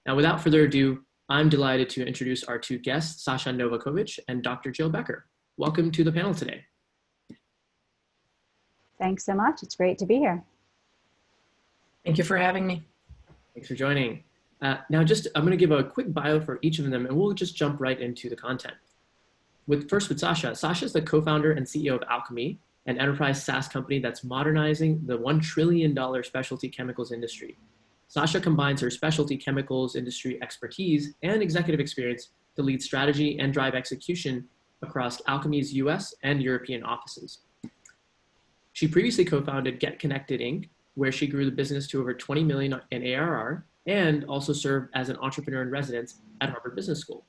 Now, without further ado, I'm delighted to introduce our two guests, Sasha Novakovic and Dr. Jill Becker. Welcome to the panel today. Thanks so much. It's great to be here. Thank you for having me. Thanks for joining. Now, I'm going to give a quick bio for each of them, and we'll just jump right into the content. First with Sasha. Sasha is the co-founder and CEO of Alchemy, an enterprise SaaS company that's modernizing the $1 trillion specialty chemicals industry. Sasha combines her specialty chemicals industry expertise and executive experience to lead strategy and drive execution across Alchemy's US and European offices. She previously co-founded Get Connected Inc., where she grew the business to over 20 million in ARR, and also served as an entrepreneur in residence at Harvard Business School.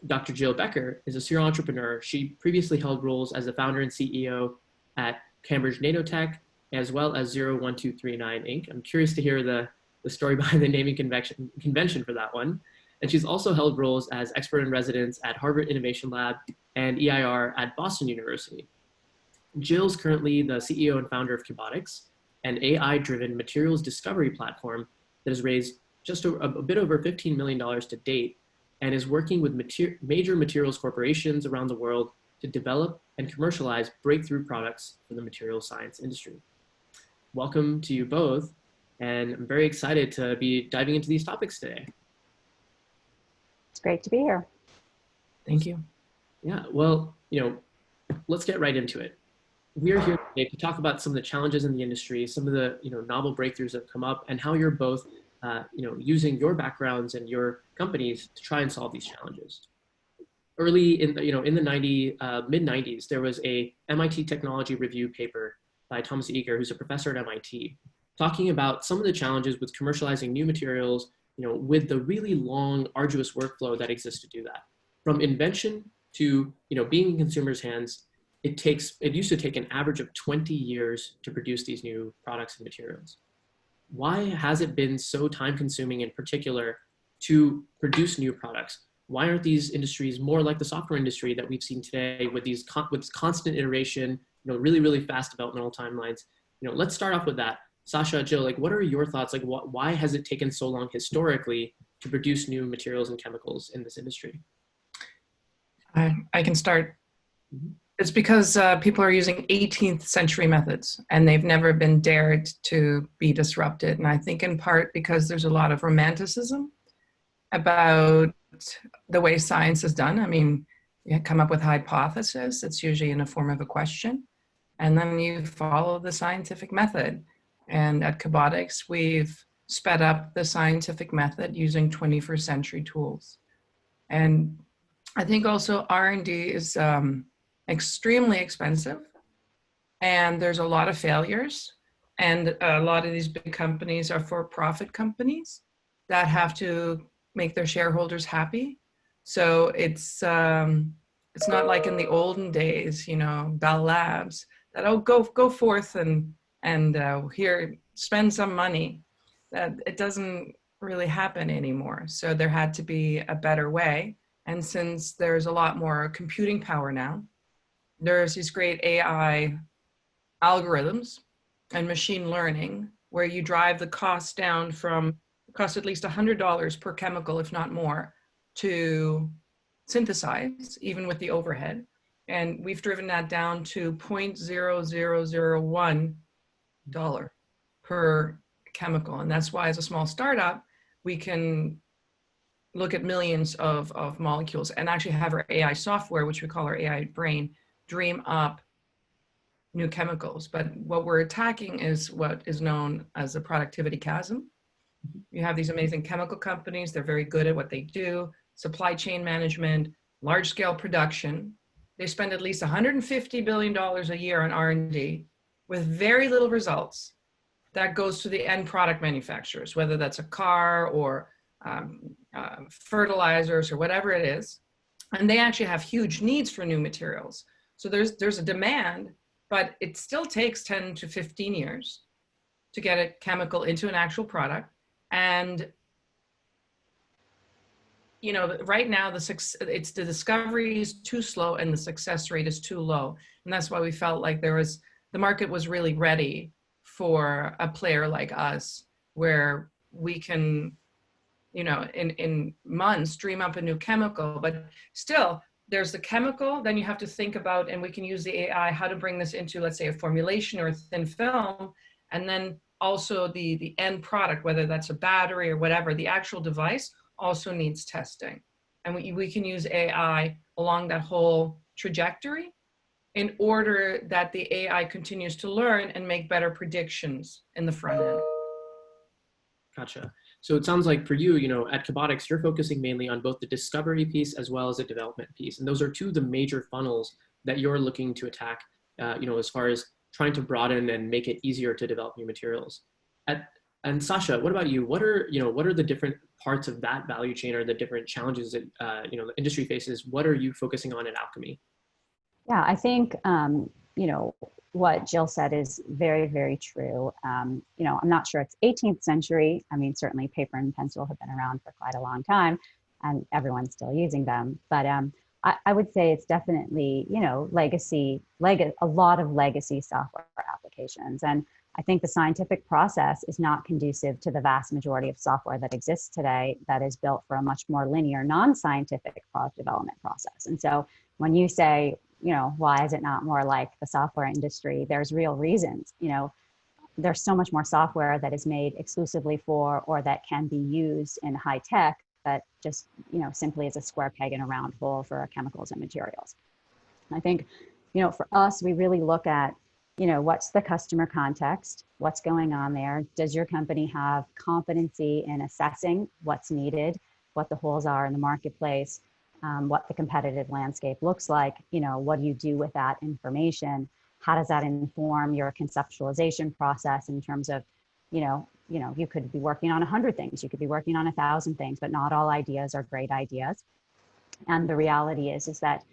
Dr. Jill Becker is a serial entrepreneur. She previously held roles as the founder and CEO at Cambridge Nanotech, as well as 01239 Inc. I'm curious to hear the story behind the naming convention for that one. And she's also held roles as expert in residence at Harvard Innovation Lab and EIR at Boston University. Jill's currently the CEO and founder of Cubotics, an AI-driven materials discovery platform that has raised just a bit over $15 million to date, and is working with major materials corporations around the world to develop and commercialize breakthrough products for the materials science industry. Welcome to you both, and I'm very excited to be diving into these topics today. It's great to be here. Thank you. Yeah, well, let's get right into it. We are here today to talk about some of the challenges in the industry, some of the novel breakthroughs that have come up, and how you're both using your backgrounds and your companies to try and solve these challenges. Early in the mid-90s, there was a MIT Technology Review paper by Thomas Eagar, who's a professor at MIT, talking about some of the challenges with commercializing new materials, with the really long, arduous workflow that exists to do that. From invention to being in consumers' hands, it used to take an average of 20 years to produce these new products and materials. Why has it been so time consuming in particular to produce new products? Why aren't these industries more like the software industry that we've seen today with with constant iteration, really, really fast developmental timelines? Let's start off with that. Sasha, Jill, what are your thoughts? Why has it taken so long historically to produce new materials and chemicals in this industry? I can start. It's because people are using 18th century methods and they've never been dared to be disrupted. And I think in part because there's a lot of romanticism about the way science is done. I mean, you come up with a hypothesis, it's usually in the form of a question, and then you follow the scientific method. And at Cubotics, we've sped up the scientific method using 21st century tools. And I think also R&D is extremely expensive, and there's a lot of failures, and a lot of these big companies are for-profit companies that have to make their shareholders happy. So it's not like in the olden days, Bell Labs, that go forth and here spend some money. That it doesn't really happen anymore. So there had to be a better way, and since there's a lot more computing power now, there's these great AI algorithms and machine learning where you drive the cost down from cost at least $100 per chemical, if not more, to synthesize, even with the overhead. And we've driven that down to $0.0001 per chemical. And that's why as a small startup, we can look at millions of molecules and actually have our AI software, which we call our AI brain, dream up new chemicals. But what we're attacking is what is known as the productivity chasm. You have these amazing chemical companies. They're very good at what they do, supply chain management, large scale production. They spend at least $150 billion a year on R&D with very little results. That goes to the end product manufacturers, whether that's a car or fertilizers or whatever it is. And they actually have huge needs for new materials. So there's a demand, but it still takes 10 to 15 years to get a chemical into an actual product. And right now the discovery is too slow and the success rate is too low. And that's why we felt like the market was really ready for a player like us, where we can in months, dream up a new chemical, but still there's the chemical, then you have to think about, and we can use the AI, how to bring this into, let's say, a formulation or a thin film, and then also the end product, whether that's a battery or whatever, the actual device also needs testing. And we can use AI along that whole trajectory in order that the AI continues to learn and make better predictions in the front end. Gotcha. So it sounds like for you, at Cobotics, you're focusing mainly on both the discovery piece as well as the development piece. And those are two of the major funnels that you're looking to attack, as far as trying to broaden and make it easier to develop new materials. And Sasha, what about you? What are the different parts of that value chain or the different challenges that, the industry faces? What are you focusing on at Alchemy? Yeah, I think, what Jill said is very, very true. I'm not sure it's 18th century. I mean, certainly paper and pencil have been around for quite a long time and everyone's still using them. But I would say it's definitely, a lot of legacy software applications. And I think the scientific process is not conducive to the vast majority of software that exists today that is built for a much more linear, non-scientific product development process. And so when you say, why is it not more like the software industry? There's real reasons. There's so much more software that is made exclusively for, or that can be used in high tech that just, simply is a square peg in a round hole for chemicals and materials. And I think, for us, we really look at, what's the customer context? What's going on there? Does your company have competency in assessing what's needed, what the holes are in the marketplace? What the competitive landscape looks like, what do you do with that information? How does that inform your conceptualization process in terms of, you could be working on 100 things, you could be working on 1,000 things, but not all ideas are great ideas. And the reality is that,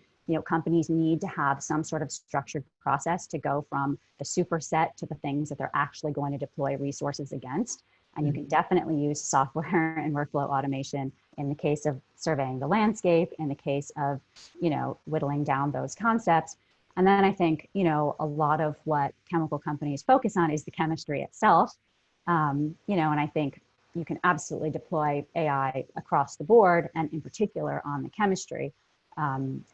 companies need to have some sort of structured process to go from the superset to the things that they're actually going to deploy resources against. And you can definitely use software and workflow automation in the case of surveying the landscape, in the case of, whittling down those concepts. And then I think, a lot of what chemical companies focus on is the chemistry itself. And I think you can absolutely deploy AI across the board and in particular on the chemistry. And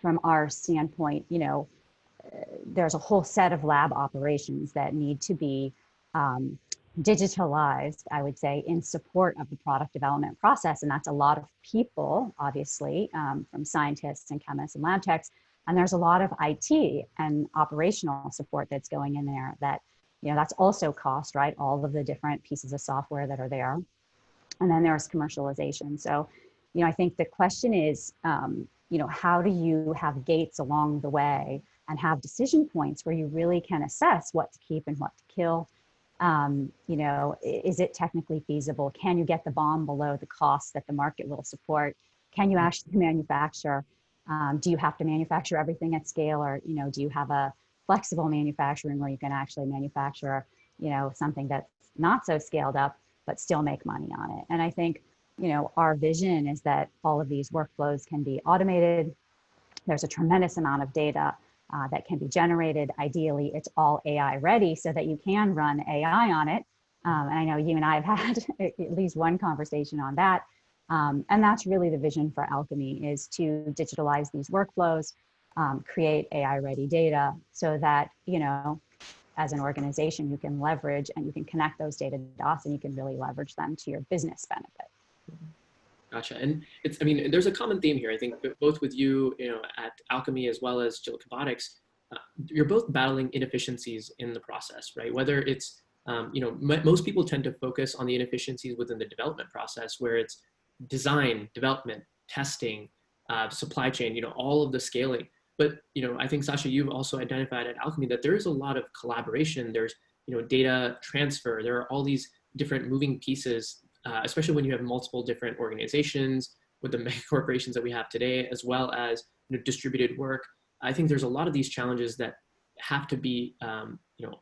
from our standpoint, there's a whole set of lab operations that need to be digitalized, I would say, in support of the product development process. And that's a lot of people, obviously, from scientists and chemists and lab techs. And there's a lot of IT and operational support that's going in there that, that's also cost, right? All of the different pieces of software that are there. And then there's commercialization. So, I think the question is, how do you have gates along the way and have decision points where you really can assess what to keep and what to kill? Is it technically feasible? Can you get the BOM below the cost that the market will support? Can you actually manufacture? Do you have to manufacture everything at scale, or, do you have a flexible manufacturing where you can actually manufacture, something that's not so scaled up, but still make money on it? And I think, our vision is that all of these workflows can be automated. There's a tremendous amount of data that can be generated. Ideally, it's all AI ready so that you can run AI on it. And I know you and I have had at least one conversation on that. And that's really the vision for Alchemy, is to digitalize these workflows, create AI ready data so that, as an organization, you can leverage and you can connect those data dots and you can really leverage them to your business benefit. Gotcha. And there's a common theme here. I think both with you, at Alchemy as well as Jill Cobotics, you're both battling inefficiencies in the process, right? Whether it's, most people tend to focus on the inefficiencies within the development process, where it's design, development, testing, supply chain, all of the scaling. But, I think, Sasha, you've also identified at Alchemy that there is a lot of collaboration. There's, data transfer. There are all these different moving pieces, especially when you have multiple different organizations with the mega corporations that we have today, as well as distributed work. I think there's a lot of these challenges that have to be,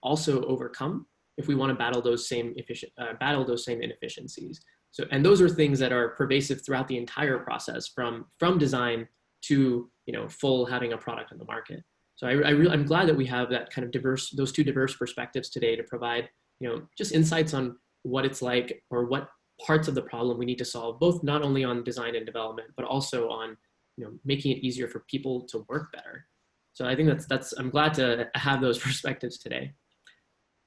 also overcome if we want to battle those same inefficiencies. So, and those are things that are pervasive throughout the entire process, from design to full having a product on the market. So I'm glad that we have that kind of those two diverse perspectives today to provide just insights on what it's like, or what parts of the problem we need to solve, both not only on design and development, but also on making it easier for people to work better. So I think I'm glad to have those perspectives today.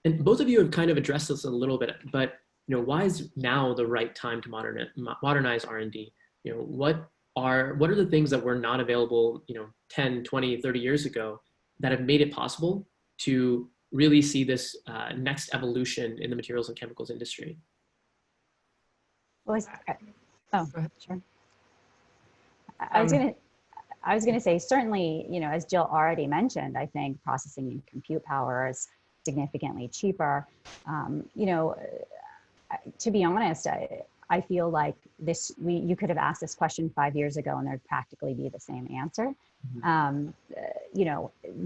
And both of you have kind of addressed this a little bit, but why is now the right time to modernize R&D? What are the things that were not available 10, 20, 30 years ago that have made it possible to really see this next evolution in the materials and chemicals industry? Well, oh, sure. I was gonna say, certainly, as Jill already mentioned, I think processing and compute power is significantly cheaper. To be honest, I feel like you could have asked this question 5 years ago and there'd practically be the same answer. Mm-hmm.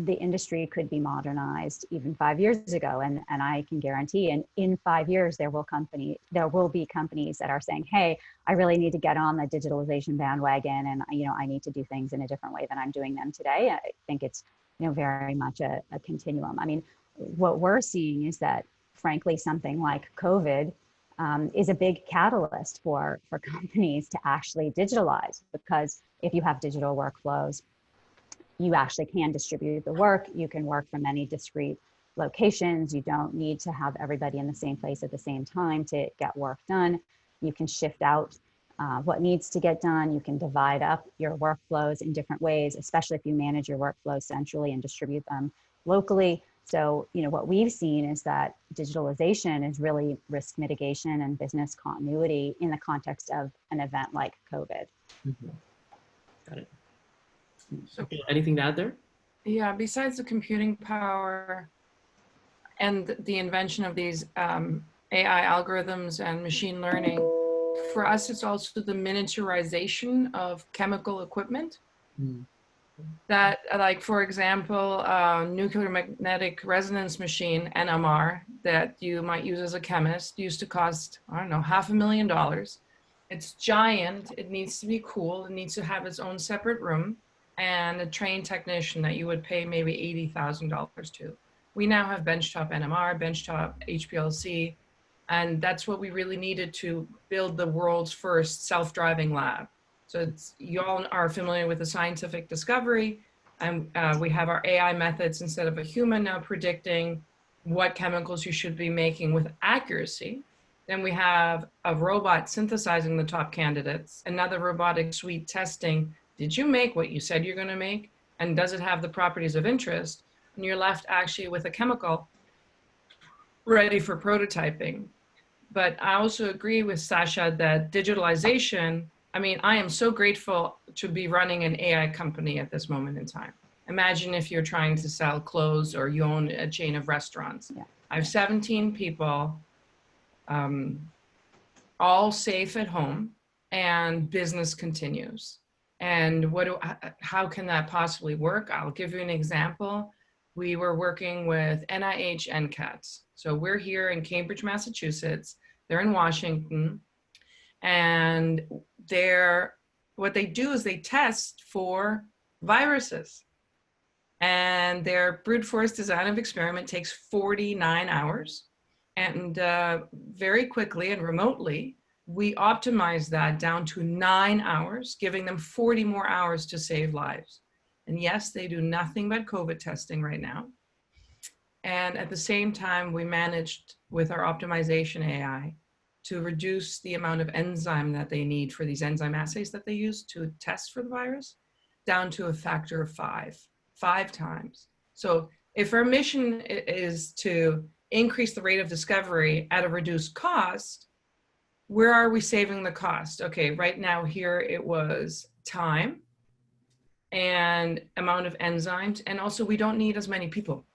The industry could be modernized even 5 years ago, and I can guarantee in 5 years there will be companies that are saying, hey, I really need to get on the digitalization bandwagon, and I need to do things in a different way than I'm doing them today. I think it's very much a continuum. I mean, what we're seeing is that, frankly, something like COVID is a big catalyst for companies to actually digitalize, because if you have digital workflows, you actually can distribute the work. You can work from many discrete locations. You don't need to have everybody in the same place at the same time to get work done. You can shift out what needs to get done. You can divide up your workflows in different ways, especially if you manage your workflows centrally and distribute them locally. So, what we've seen is that digitalization is really risk mitigation and business continuity in the context of an event like COVID. Mm-hmm. Got it. So, anything to add there? Yeah, besides the computing power and the invention of these AI algorithms and machine learning, for us, it's also the miniaturization of chemical equipment. Mm. That, like, for example, nuclear magnetic resonance machine, NMR, that you might use as a chemist used to cost, I don't know, $500,000. It's giant. It needs to be cool. It needs to have its own separate room and a trained technician that you would pay maybe $80,000 to. We now have benchtop NMR, benchtop HPLC, and that's what we really needed to build the world's first self-driving lab. So you all are familiar with the scientific discovery, and we have our AI methods instead of a human now predicting what chemicals you should be making with accuracy. Then we have a robot synthesizing the top candidates, another robotic suite testing, did you make what you said you're gonna make? And does it have the properties of interest? And you're left actually with a chemical ready for prototyping. But I also agree with Sasha that digitalization, I mean, I am so grateful to be running an AI company at this moment in time. Imagine if you're trying to sell clothes or you own a chain of restaurants. Yeah. I have 17 people, all safe at home, and business continues. And how can that possibly work? I'll give you an example. We were working with NIH NCATS. So we're here in Cambridge, Massachusetts. They're in Washington. And what they do is they test for viruses. And their brute force design of experiment takes 49 hours. And very quickly and remotely, we optimize that down to 9 hours, giving them 40 more hours to save lives. And yes, they do nothing but COVID testing right now. And at the same time, we managed with our optimization AI to reduce the amount of enzyme that they need for these enzyme assays that they use to test for the virus down to a factor of 5 times. So if our mission is to increase the rate of discovery at a reduced cost, where are we saving the cost? Okay, right now here it was time and amount of enzymes, and also we don't need as many people.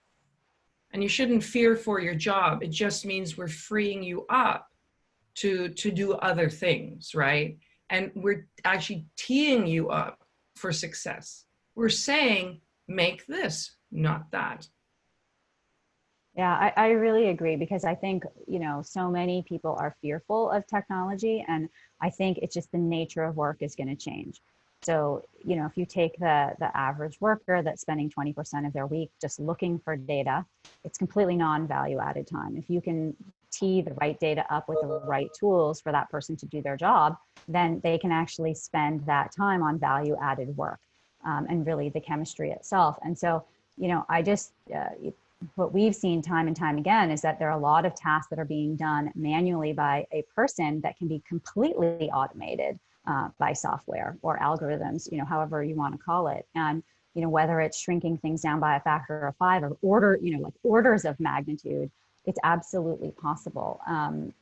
And you shouldn't fear for your job. It just means we're freeing you up to do other things, right? And we're actually teeing you up for success. We're saying, make this, not that. Yeah, I really agree, because I think, so many people are fearful of technology, and I think it's just the nature of work is going to change. So, if you take the average worker that's spending 20% of their week just looking for data, it's completely non-value added time. If you can tee the right data up with the right tools for that person to do their job, then they can actually spend that time on value added work, and really the chemistry itself. And so, you know, what we've seen time and time again is that there are a lot of tasks that are being done manually by a person that can be completely automated by software or algorithms, you know, however you want to call it. And, you know, whether it's shrinking things down by a factor of 5 or like orders of magnitude, it's absolutely possible.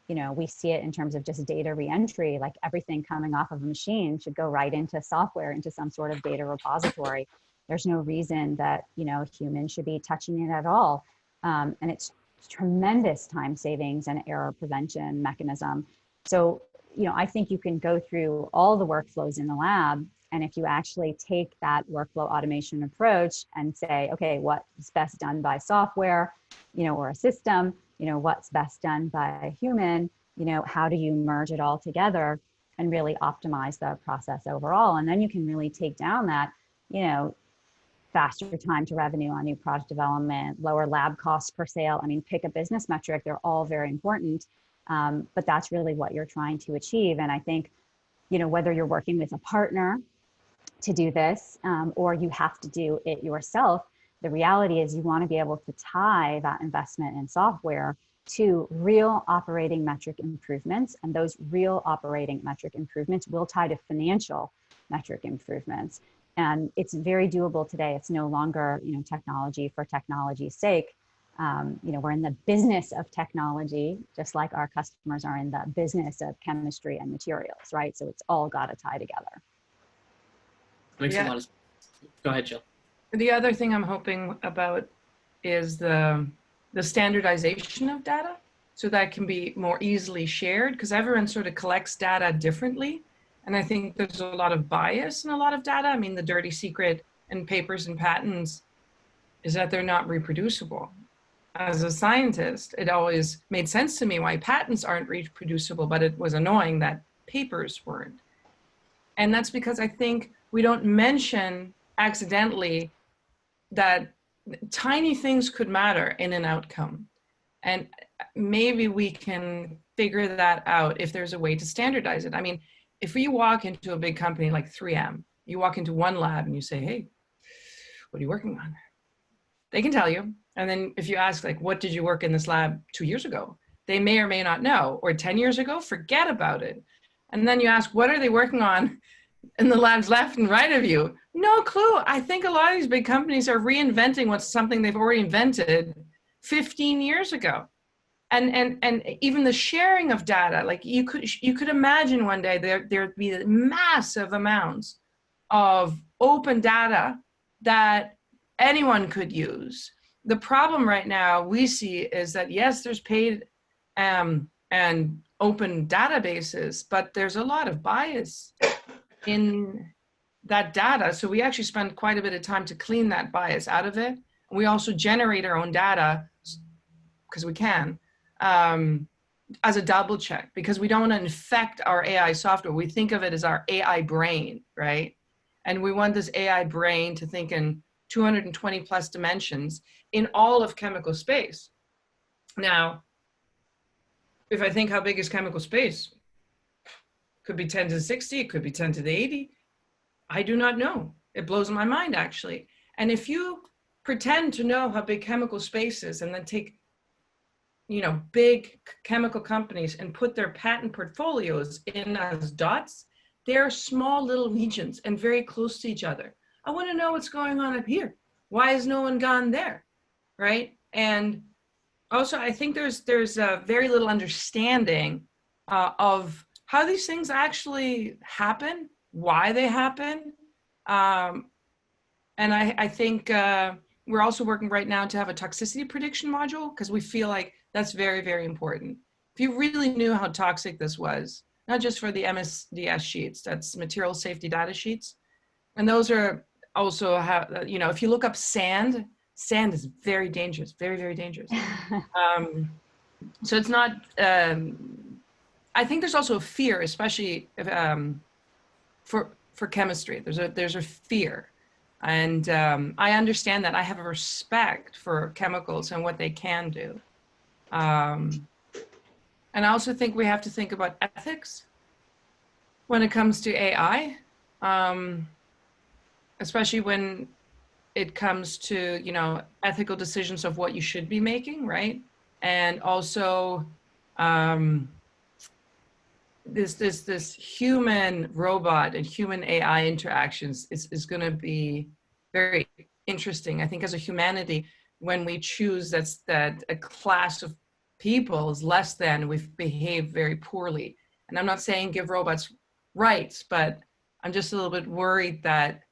You know, we see it in terms of just data reentry, like everything coming off of a machine should go right into software, into some sort of data repository. There's no reason that, you know, humans should be touching it at all. And it's tremendous time savings and error prevention mechanism. So, you know, I think you can go through all the workflows in the lab. And if you actually take that workflow automation approach and say, okay, what's best done by software, you know, or a system, you know, what's best done by a human, you know, how do you merge it all together and really optimize the process overall? And then you can really take down that, you know, faster time to revenue on new product development, lower lab costs per sale. I mean, pick a business metric, they're all very important. But that's really what you're trying to achieve. And I think, you know, whether you're working with a partner to do this, or you have to do it yourself, the reality is you want to be able to tie that investment in software to real operating metric improvements. And those real operating metric improvements will tie to financial metric improvements. And it's very doable today. It's no longer, you know, technology for technology's sake. You know, we're in the business of technology, just like our customers are in the business of chemistry and materials, right? So it's all got to tie together. Makes a lot of sense. Go ahead, Jill. The other thing I'm hoping about is the standardization of data, so that can be more easily shared, because everyone sort of collects data differently. And I think there's a lot of bias in a lot of data. I mean, the dirty secret in papers and patents is that they're not reproducible. As a scientist, it always made sense to me why patents aren't reproducible, but it was annoying that papers weren't. And that's because I think we don't mention accidentally that tiny things could matter in an outcome. And maybe we can figure that out if there's a way to standardize it. I mean, if you walk into a big company like 3M, you walk into one lab and you say, hey, what are you working on? They can tell you. And then if you ask, like, what did you work in this lab 2 years ago? They may or may not know. Or 10 years ago, forget about it. And then you ask, what are they working on in the labs left and right of you? No clue. I think a lot of these big companies are reinventing what's something they've already invented 15 years ago. And even the sharing of data, like you could imagine one day there'd be massive amounts of open data that anyone could use. The problem right now we see is that, yes, there's paid and open databases, but there's a lot of bias in that data. So we actually spend quite a bit of time to clean that bias out of it. And we also generate our own data because we can, as a double check, because we don't want to infect our AI software. We think of it as our AI brain, right? And we want this AI brain to think in 220 plus dimensions in all of chemical space. Now, if I think how big is chemical space, could be 10 to the 60, it could be 10 to the 80. I do not know. It blows my mind, actually. And if you pretend to know how big chemical space is and then take, you know, big chemical companies and put their patent portfolios in as dots, they're small little regions and very close to each other. I want to know what's going on up here. Why has no one gone there, right? And also, I think there's very little understanding of how these things actually happen, why they happen. And I think we're also working right now to have a toxicity prediction module, because we feel like that's very, very important. If you really knew how toxic this was, not just for the MSDS sheets, that's material safety data sheets. And those are also how, you know, if you look up sand is very dangerous, very, very dangerous. So it's not, I think there's also a fear, especially if, for chemistry. There's a fear. And I understand that. I have a respect for chemicals and what they can do. And I also think we have to think about ethics when it comes to AI, especially when it comes to, you know, ethical decisions of what you should be making, right? And also this human robot and human AI interactions is going to be very interesting. I think as a humanity, when we choose that a class of people is less than, we've behaved very poorly. And I'm not saying give robots rights, but I'm just a little bit worried that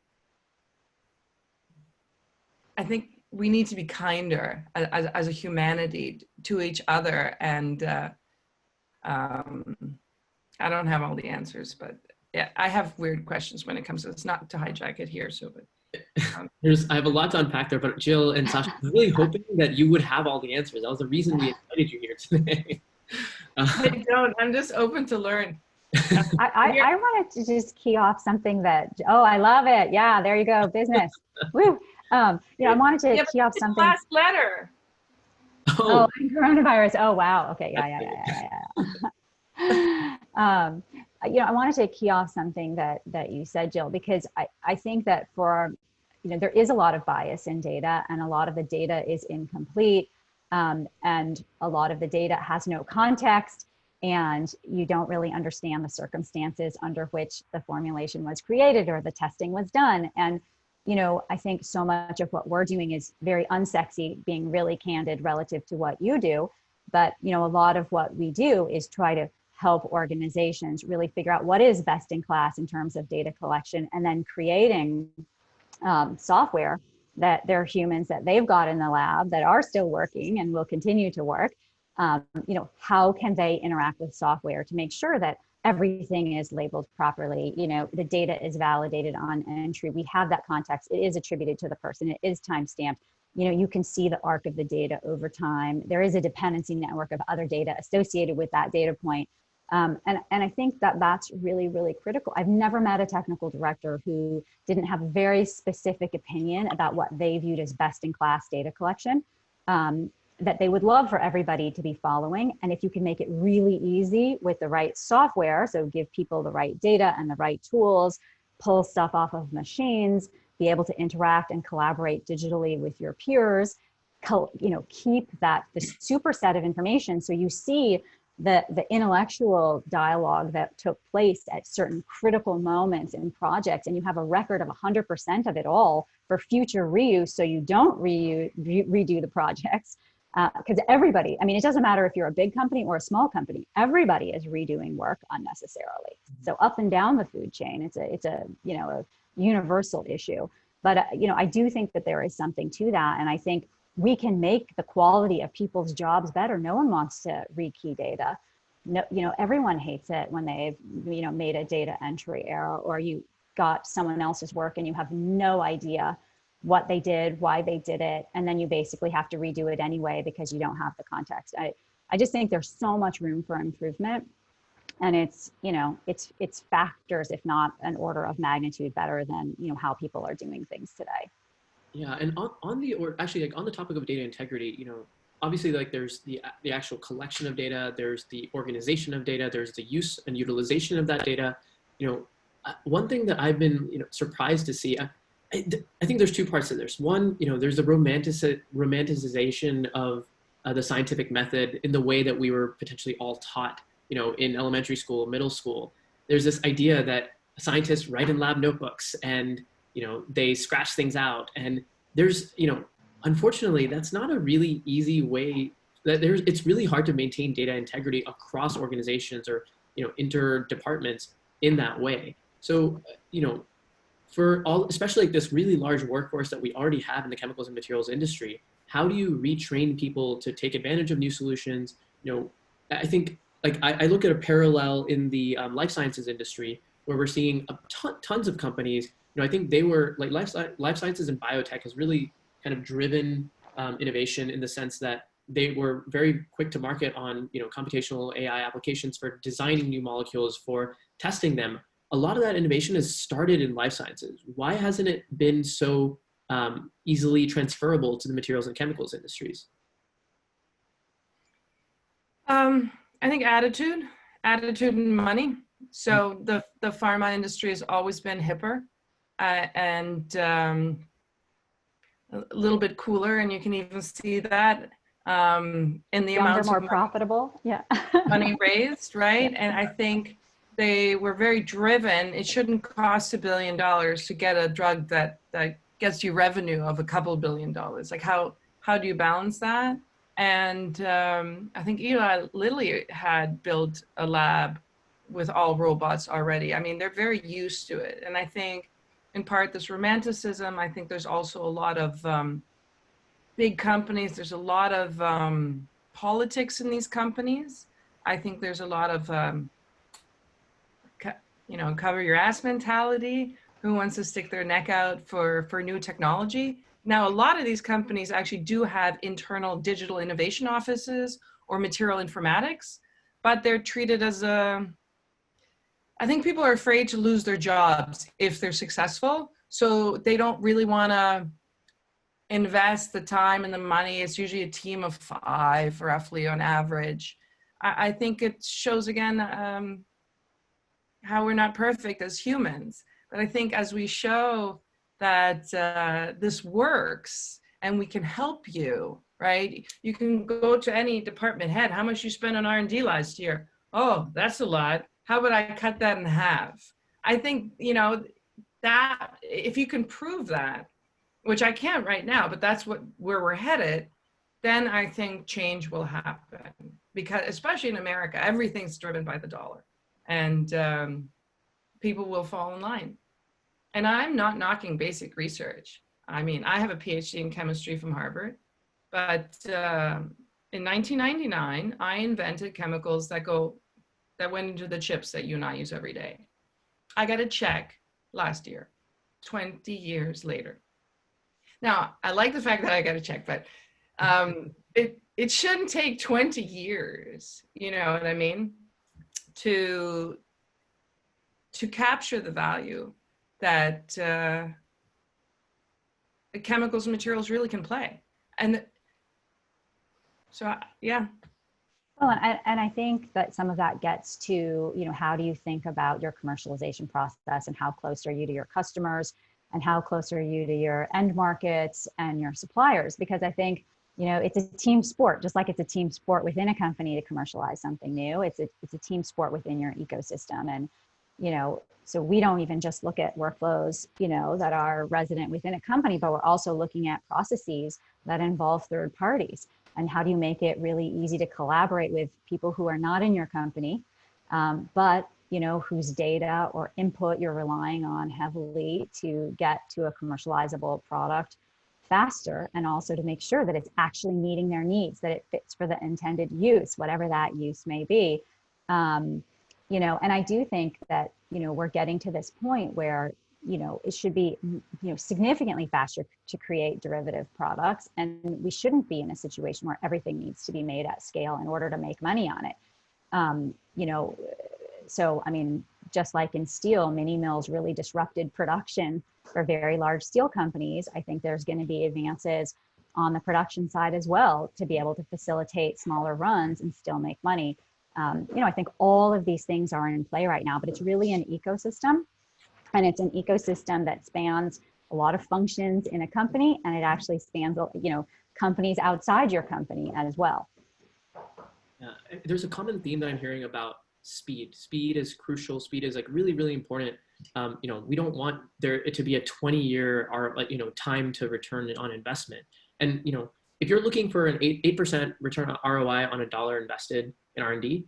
I think we need to be kinder as a humanity to each other. And I don't have all the answers, but yeah, I have weird questions when it comes to this. Not to hijack it here, so but I have a lot to unpack there, but Jill and Sasha, I was really hoping that you would have all the answers. That was the reason we invited you here today. I don't. I'm just open to learn. I wanted to just key off something that, oh, I love it. Yeah, there you go, business. Woo. You know, I wanted to key off something. Last letter. Oh, coronavirus. Oh, wow. Okay. Yeah. You know, I wanted to key off something that you said, Jill, because I think that you know, there is a lot of bias in data, and a lot of the data is incomplete, and a lot of the data has no context, and you don't really understand the circumstances under which the formulation was created or the testing was done. And you know, I think so much of what we're doing is very unsexy, being really candid relative to what you do. But, you know, a lot of what we do is try to help organizations really figure out what is best in class in terms of data collection, and then creating software that they're humans that they've got in the lab that are still working and will continue to work. You know, how can they interact with software to make sure that everything is labeled properly, you know, the data is validated on entry, we have that context, it is attributed to the person, it is time stamped, you know, you can see the arc of the data over time, there is a dependency network of other data associated with that data point. And I think that that's really, really critical. I've never met a technical director who didn't have a very specific opinion about what they viewed as best in class data collection. That they would love for everybody to be following. And if you can make it really easy with the right software, so give people the right data and the right tools, pull stuff off of machines, be able to interact and collaborate digitally with your peers, you know, keep the superset of information so you see the intellectual dialogue that took place at certain critical moments in projects, and you have a record of 100% of it all for future reuse, so you don't redo the projects. Because everybody, I mean, it doesn't matter if you're a big company or a small company, everybody is redoing work unnecessarily. So up and down the food chain, it's a you know, a universal issue. But you know, I do think that there is something to that, and I think we can make the quality of people's jobs better. No one wants to rekey data. No, you know, everyone hates it when they've, you know, made a data entry error, or you got someone else's work and you have no idea what they did, why they did it, and then you basically have to redo it anyway because you don't have the context. I just think there's so much room for improvement, and it's, you know, it's factors, if not an order of magnitude better than, you know, how people are doing things today. Yeah, and actually, like on the topic of data integrity, you know, obviously, like there's the actual collection of data, there's the organization of data, there's the use and utilization of that data. You know, one thing that I've been, you know, surprised to see, I think there's two parts to this. One, you know, there's the romanticization of the scientific method in the way that we were potentially all taught, you know, in elementary school, middle school. There's this idea that scientists write in lab notebooks and, you know, they scratch things out. And there's, you know, unfortunately, that's not a really easy way. It's really hard to maintain data integrity across organizations or, you know, inter-departments in that way. So, you know, for all, especially like this really large workforce that we already have in the chemicals and materials industry, how do you retrain people to take advantage of new solutions? You know, I think like I look at a parallel in the life sciences industry where we're seeing tons of companies. You know, I think they were like life sciences and biotech has really kind of driven innovation in the sense that they were very quick to market on, you know, computational AI applications for designing new molecules, for testing them. A lot of that innovation has started in life sciences. Why hasn't it been so easily transferable to the materials and chemicals industries? I think attitude and money. So the pharma industry has always been hipper and a little bit cooler, and you can even see that in the Younger, amounts of more profitable. Yeah. money raised, right? Yeah. And I think they were very driven. It shouldn't cost $1 billion to get a drug that gets you revenue of a couple $1 billion. Like how do you balance that? And I think Eli Lilly had built a lab with all robots already. I mean, they're very used to it. And I think in part this romanticism, I think there's also a lot of big companies. There's a lot of politics in these companies. I think there's a lot of, cover your ass mentality. Who wants to stick their neck out for new technology? Now, a lot of these companies actually do have internal digital innovation offices or material informatics, but they're treated as I think people are afraid to lose their jobs if they're successful. So they don't really want to invest the time and the money. It's usually a team of 5, roughly on average. I think it shows again how we're not perfect as humans. But I think as we show that this works and we can help you, right? You can go to any department head. How much you spent on R&D last year? Oh, that's a lot. How about I cut that in half? I think, that if you can prove that, which I can't right now, but that's where we're headed, then I think change will happen. Because especially in America, everything's driven by the dollar, and people will fall in line. And I'm not knocking basic research. I mean, I have a PhD in chemistry from Harvard, but in 1999, I invented chemicals that went into the chips that you and I use every day. I got a check last year, 20 years later. Now, I like the fact that I got a check, but it shouldn't take 20 years, you know what I mean, to capture the value that chemicals and materials really can play. And so, yeah. Well, and I think that some of that gets to, how do you think about your commercialization process and how close are you to your customers and how close are you to your end markets and your suppliers? Because I think, it's a team sport, just like it's a team sport within a company to commercialize something new. It's a team sport within your ecosystem. And, so we don't even just look at workflows, that are resident within a company, but we're also looking at processes that involve third parties. And how do you make it really easy to collaborate with people who are not in your company, but whose data or input you're relying on heavily to get to a commercializable product faster, and also to make sure that it's actually meeting their needs, that it fits for the intended use, whatever that use may be. And I do think that, we're getting to this point where it should be, significantly faster to create derivative products. And we shouldn't be in a situation where everything needs to be made at scale in order to make money on it. So, I mean, just like in steel, mini mills really disrupted production for very large steel companies. I think there's going to be advances on the production side as well to be able to facilitate smaller runs and still make money. I think all of these things are in play right now, but it's really an ecosystem. And it's an ecosystem that spans a lot of functions in a company, and it actually spans, companies outside your company as well. There's a common theme that I'm hearing about speed. Speed is crucial. Speed is like really, really important. We don't want it to be a 20-year or time to return on investment. And if you're looking for an 8% return on ROI on $1 invested in R&D,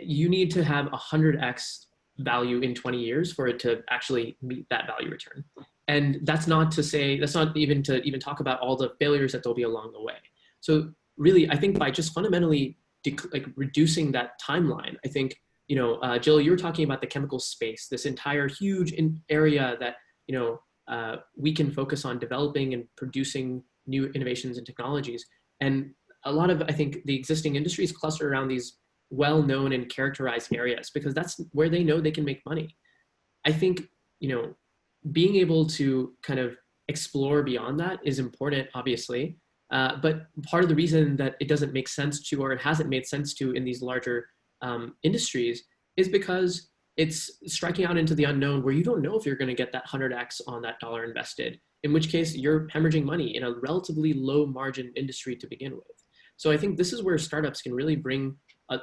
you need to have 100x value in 20 years for it to actually meet that value return. And that's not even to talk about all the failures that there'll be along the way. So really, I think by just fundamentally reducing that timeline, I think, Jill, you were talking about the chemical space, this entire huge area that, we can focus on developing and producing new innovations and technologies. And a lot of, I think, the existing industries cluster around these well-known and characterized areas because that's where they know they can make money. I think, being able to kind of explore beyond that is important, obviously. But part of the reason that it doesn't make sense to, or it hasn't made sense to in these larger industries is because it's striking out into the unknown where you don't know if you're going to get that 100x on that dollar invested, in which case you're hemorrhaging money in a relatively low margin industry to begin with. So I think this is where startups can really bring a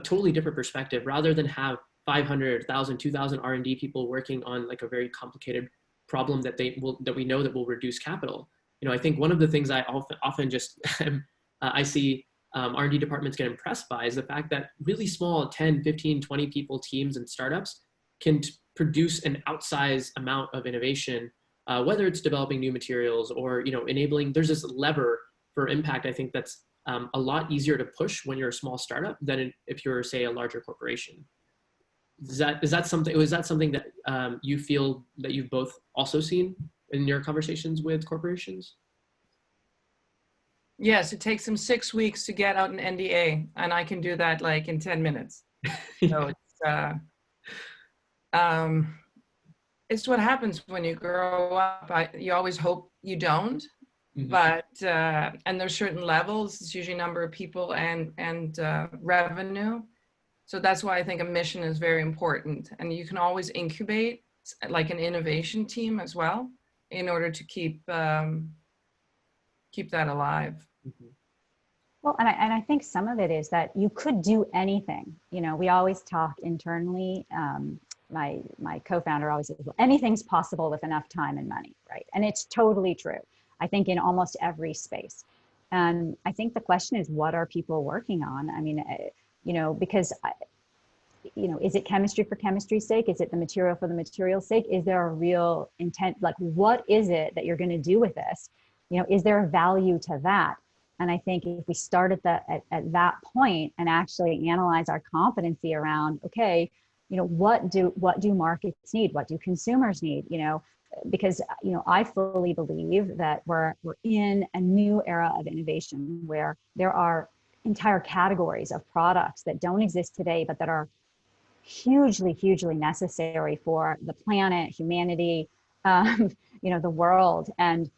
totally different perspective rather than have 500, 1,000, 2,000 R&D people working on like a very complicated problem that we know that will reduce capital. I think one of the things I often just I see R&D departments get impressed by is the fact that really small 10, 15, 20 people teams and startups can produce an outsized amount of innovation, whether it's developing new materials or enabling. There's this lever for impact. I think that's a lot easier to push when you're a small startup than if you're, say, a larger corporation. Is that something that you feel that you've both also seen in your conversations with corporations? Yes, it takes them 6 weeks to get out an NDA, and I can do that like in 10 minutes. So it's what happens when you grow up. You always hope you don't, but and there's certain levels. It's usually number of people and revenue. So that's why I think a mission is very important, and you can always incubate like an innovation team as well in order to keep that alive. Well, and I think some of it is that you could do anything. We always talk internally. My co-founder always says, well, anything's possible with enough time and money, right? And it's totally true. I think in almost every space. And I think the question is, what are people working on? I mean, because is it chemistry for chemistry's sake? Is it the material for the material's sake? Is there a real intent? Like, what is it that you're going to do with this? Is there a value to that? And I think if we start at that point and actually analyze our competency around, okay, what do markets need? What do consumers need? Because I fully believe that we're in a new era of innovation where there are entire categories of products that don't exist today, but that are hugely, hugely necessary for the planet, humanity, the world. And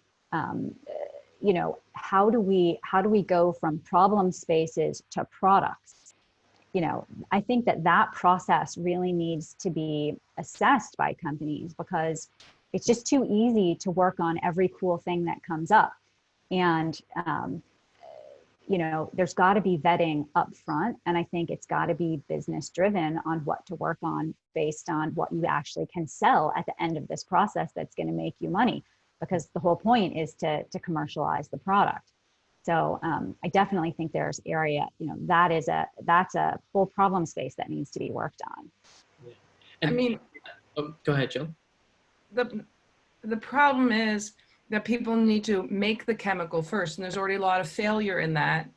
how do we go from problem spaces to products? I think that process really needs to be assessed by companies, because it's just too easy to work on every cool thing that comes up. And there's got to be vetting up front, and I think it's got to be business driven on what to work on based on what you actually can sell at the end of this process that's going to make you money, because the whole point is to commercialize the product. So I definitely think there's area, that's a whole problem space that needs to be worked on. Yeah. And, go ahead, Jill. The problem is that people need to make the chemical first, and there's already a lot of failure in that,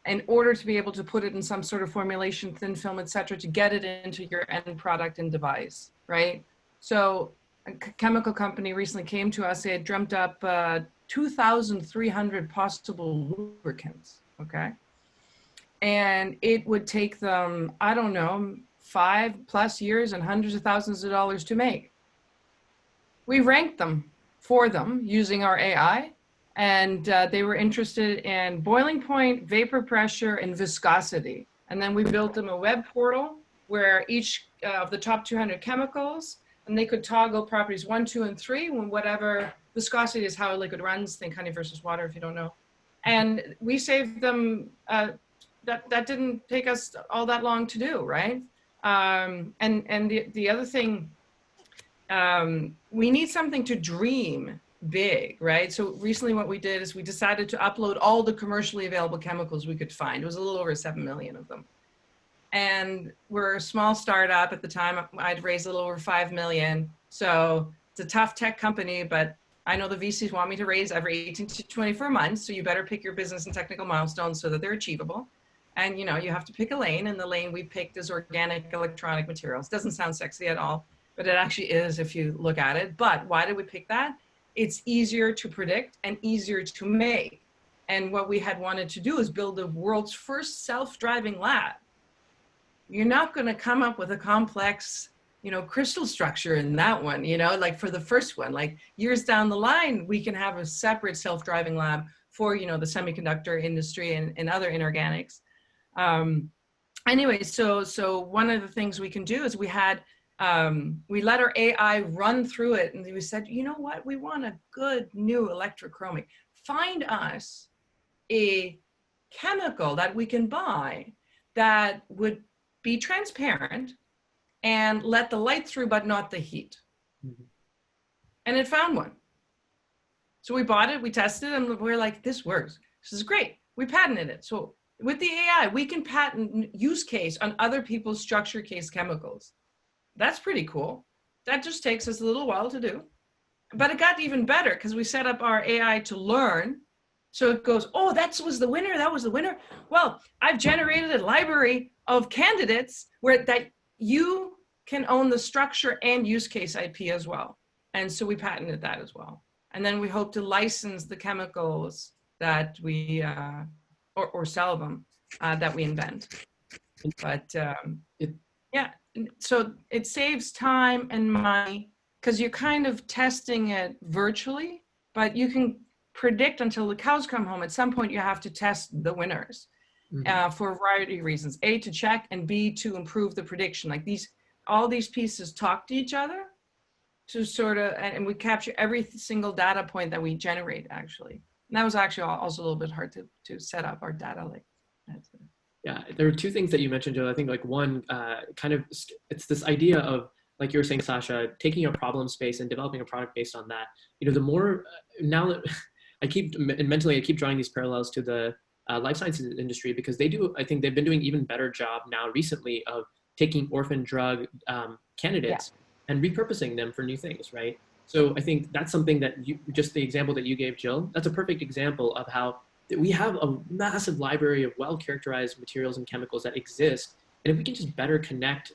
in order to be able to put it in some sort of formulation, thin film, et cetera, to get it into your end product and device, right? So a chemical company recently came to us. They had dreamt up 2,300 possible lubricants, okay? And it would take them, 5+ years and hundreds of thousands of dollars to make. We ranked them for them using our AI, and they were interested in boiling point, vapor pressure, and viscosity. And then we built them a web portal where each of the top 200 chemicals, and they could toggle properties 1, 2, and 3 when whatever viscosity is how a liquid runs. Think honey versus water if you don't know. And we saved them, that didn't take us all that long to do, right? And the other thing, we need something to dream big, right? So recently what we did is we decided to upload all the commercially available chemicals we could find. It was a little over 7 million of them. And we're a small startup at the time. I'd raised a little over 5 million. So it's a tough tech company, but I know the VCs want me to raise every 18 to 24 months. So you better pick your business and technical milestones so that they're achievable. And you have to pick a lane, and the lane we picked is organic electronic materials. Doesn't sound sexy at all, but it actually is if you look at it. But why did we pick that? It's easier to predict and easier to make. And what we had wanted to do is build the world's first self-driving lab. You're not going to come up with a complex, crystal structure in that one, like for the first one. Like years down the line, we can have a separate self-driving lab for, the semiconductor industry and other inorganics. anyway, so one of the things we can do is we let our AI run through it, and we said, you know what, we want a good new electrochromic. Find us a chemical that we can buy that would be transparent and let the light through, but not the heat. Mm-hmm. And it found one. So we bought it, we tested it, and we're like, this works. This is great. We patented it. So with the AI, we can patent use case on other people's structure case chemicals. That's pretty cool. That just takes us a little while to do. But it got even better because we set up our AI to learn. So it goes, oh, that was the winner. That was the winner. Well, I've generated a library of candidates where that you can own the structure and use case IP as well. And so we patented that as well. And then we hope to license the chemicals that we, or sell them, that we invent. But yeah, so it saves time and money because you're kind of testing it virtually, but you can predict until the cows come home. At some point, you have to test the winners for a variety of reasons. A, to check, and B, to improve the prediction. Like all these pieces talk to each other to sort of, and we capture every single data point that we generate, actually. And that was actually also a little bit hard to set up our data lake. Yeah, there are two things that you mentioned, Jill. I think like one, kind of, it's this idea of, like you were saying, Sasha, taking a problem space and developing a product based on that. You know, the more, now that I keep drawing these parallels to the life sciences industry, because I think they've been doing even better job now recently of taking orphan drug candidates and repurposing them for new things, right? So I think that's something that just the example that you gave, Jill, that's a perfect example of how we have a massive library of well-characterized materials and chemicals that exist. And if we can just better connect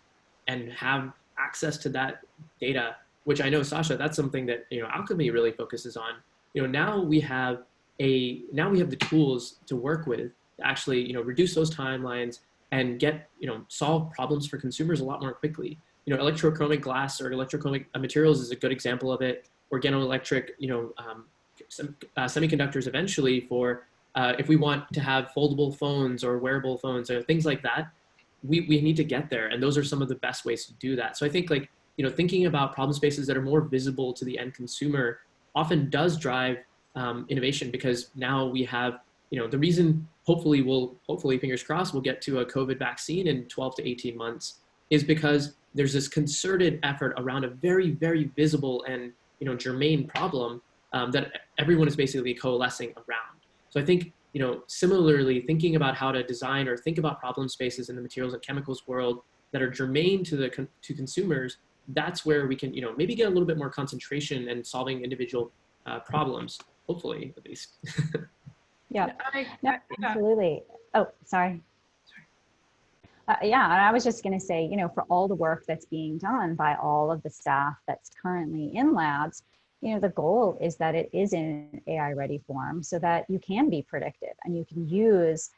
and have access to that data, which I know, Sasha, that's something that, you know, Alchemy really focuses on. You know, now we have the tools to work with to actually, you know, reduce those timelines and get, you know, solve problems for consumers a lot more quickly. You know, electrochromic glass or electrochromic materials is a good example of it. Organoelectric, you know, semiconductors eventually for if we want to have foldable phones or wearable phones or things like that, we need to get there. And those are some of the best ways to do that. So I think, like, you know, thinking about problem spaces that are more visible to the end consumer often does drive innovation, because now we have, you know, the reason hopefully fingers crossed, we'll get to a COVID vaccine in 12 to 18 months is because there's this concerted effort around a very, very visible and, you know, germane problem that everyone is basically coalescing around. So I think, you know, similarly, thinking about how to design or think about problem spaces in the materials and chemicals world that are germane to consumers, that's where we can, you know, maybe get a little bit more concentration and solving individual problems, hopefully, at least. Yeah, absolutely. Oh, sorry. Yeah, and I was just going to say, you know, for all the work that's being done by all of the staff that's currently in labs, you know, the goal is that it is in AI ready form so that you can be predictive and you can use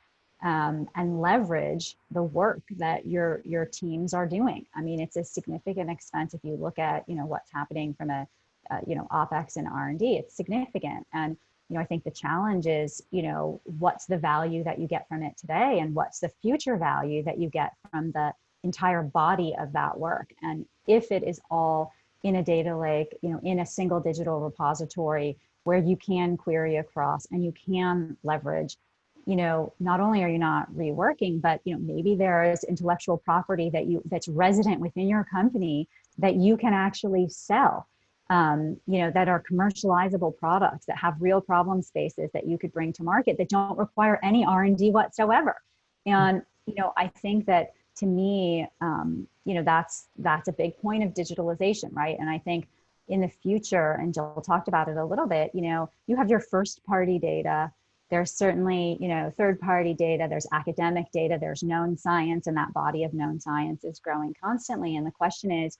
and leverage the work that your teams are doing. I mean, it's a significant expense if you look at, you know, what's happening from a, you know, OpEx and R&D, it's significant. And, you know, I think the challenge is, you know, what's the value that you get from it today and what's the future value that you get from the entire body of that work. And if it is all in a data lake, you know, in a single digital repository where you can query across and you can leverage, you know, not only are you not reworking, but, you know, maybe there is intellectual property that's resident within your company that you can actually sell, you know, that are commercializable products that have real problem spaces that you could bring to market that don't require any R&D whatsoever. And, you know, I think that to me, you know, that's a big point of digitalization, right? And I think in the future, and Jill talked about it a little bit, you know, you have your first party data. There's certainly, you know, third party data, there's academic data, there's known science, and that body of known science is growing constantly. And the question is,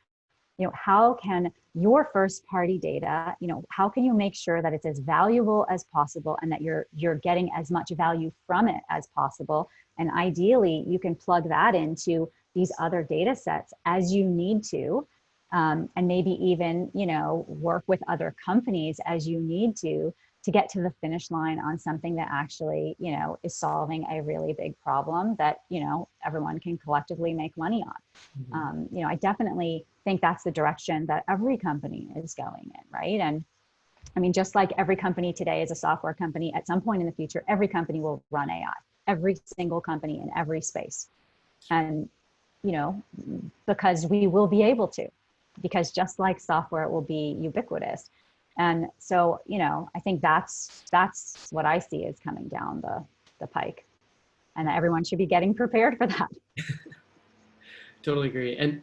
you know, how can your first party data, you know, how can you make sure that it's as valuable as possible and that you're getting as much value from it as possible? And ideally, you can plug that into these other data sets as you need to, and maybe even, you know, work with other companies as you need to to get to the finish line on something that actually, you know, is solving a really big problem that, you know, everyone can collectively make money on. Mm-hmm. You know, I definitely think that's the direction that every company is going in, right? And I mean, just like every company today is a software company, at some point in the future, every company will run AI, every single company in every space. And, you know, because we will be able to, because just like software, it will be ubiquitous. And so, you know, I think that's what I see is coming down the pike, and everyone should be getting prepared for that. Totally agree. And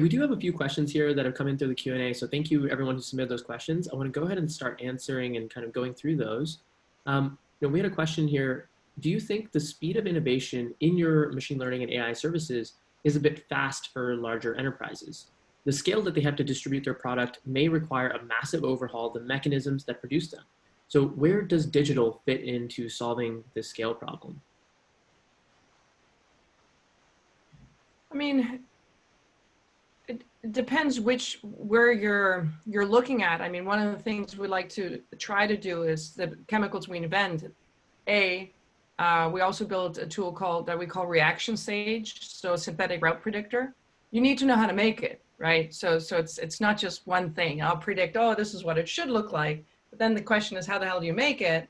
we do have a few questions here that have come in through the Q&A. So thank you everyone who submitted those questions. I want to go ahead and start answering and kind of going through those. You know, we had a question here. Do you think the speed of innovation in your machine learning and AI services is a bit fast for larger enterprises? The scale that they have to distribute their product may require a massive overhaul of the mechanisms that produce them. So where does digital fit into solving this scale problem? I mean, it depends where you're looking at. I mean, one of the things we like to try to do is the chemicals we invent. We also built a tool that we call reaction stage, so a synthetic route predictor. You need to know how to make it, right? So it's not just one thing. I'll predict, oh, this is what it should look like. But then the question is, how the hell do you make it?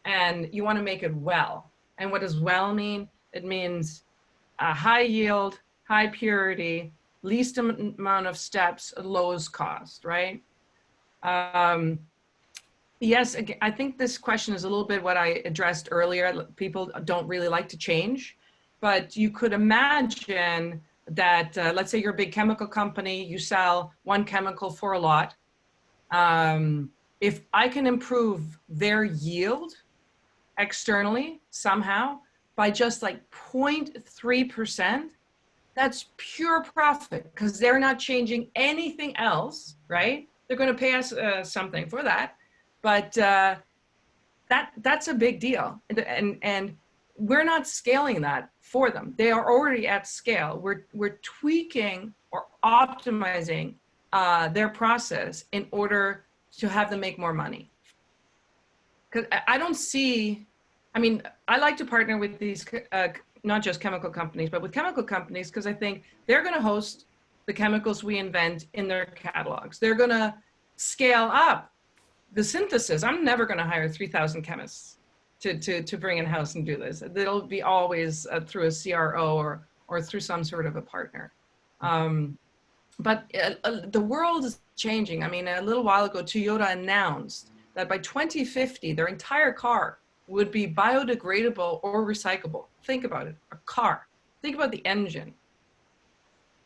And you want to make it well. And what does well mean? It means a high yield, high purity, least amount of steps, lowest cost, right? Yes, again, I think this question is a little bit what I addressed earlier. People don't really like to change, but you could imagine that, let's say you're a big chemical company, you sell one chemical for a lot. If I can improve their yield externally somehow by just like 0.3%, that's pure profit because they're not changing anything else, right? They're going to pay us something for that. But that's a big deal, and we're not scaling that for them. They are already at scale. We're tweaking or optimizing their process in order to have them make more money. Because I don't see, I mean, I like to partner with these not just chemical companies, but with chemical companies because I think they're going to host the chemicals we invent in their catalogs. They're going to scale up the synthesis. I'm never going to hire 3,000 chemists to bring in-house and do this. It'll be always through a CRO or through some sort of a partner. But the world is changing. I mean, a little while ago, Toyota announced that by 2050, their entire car would be biodegradable or recyclable. Think about it, a car. Think about the engine,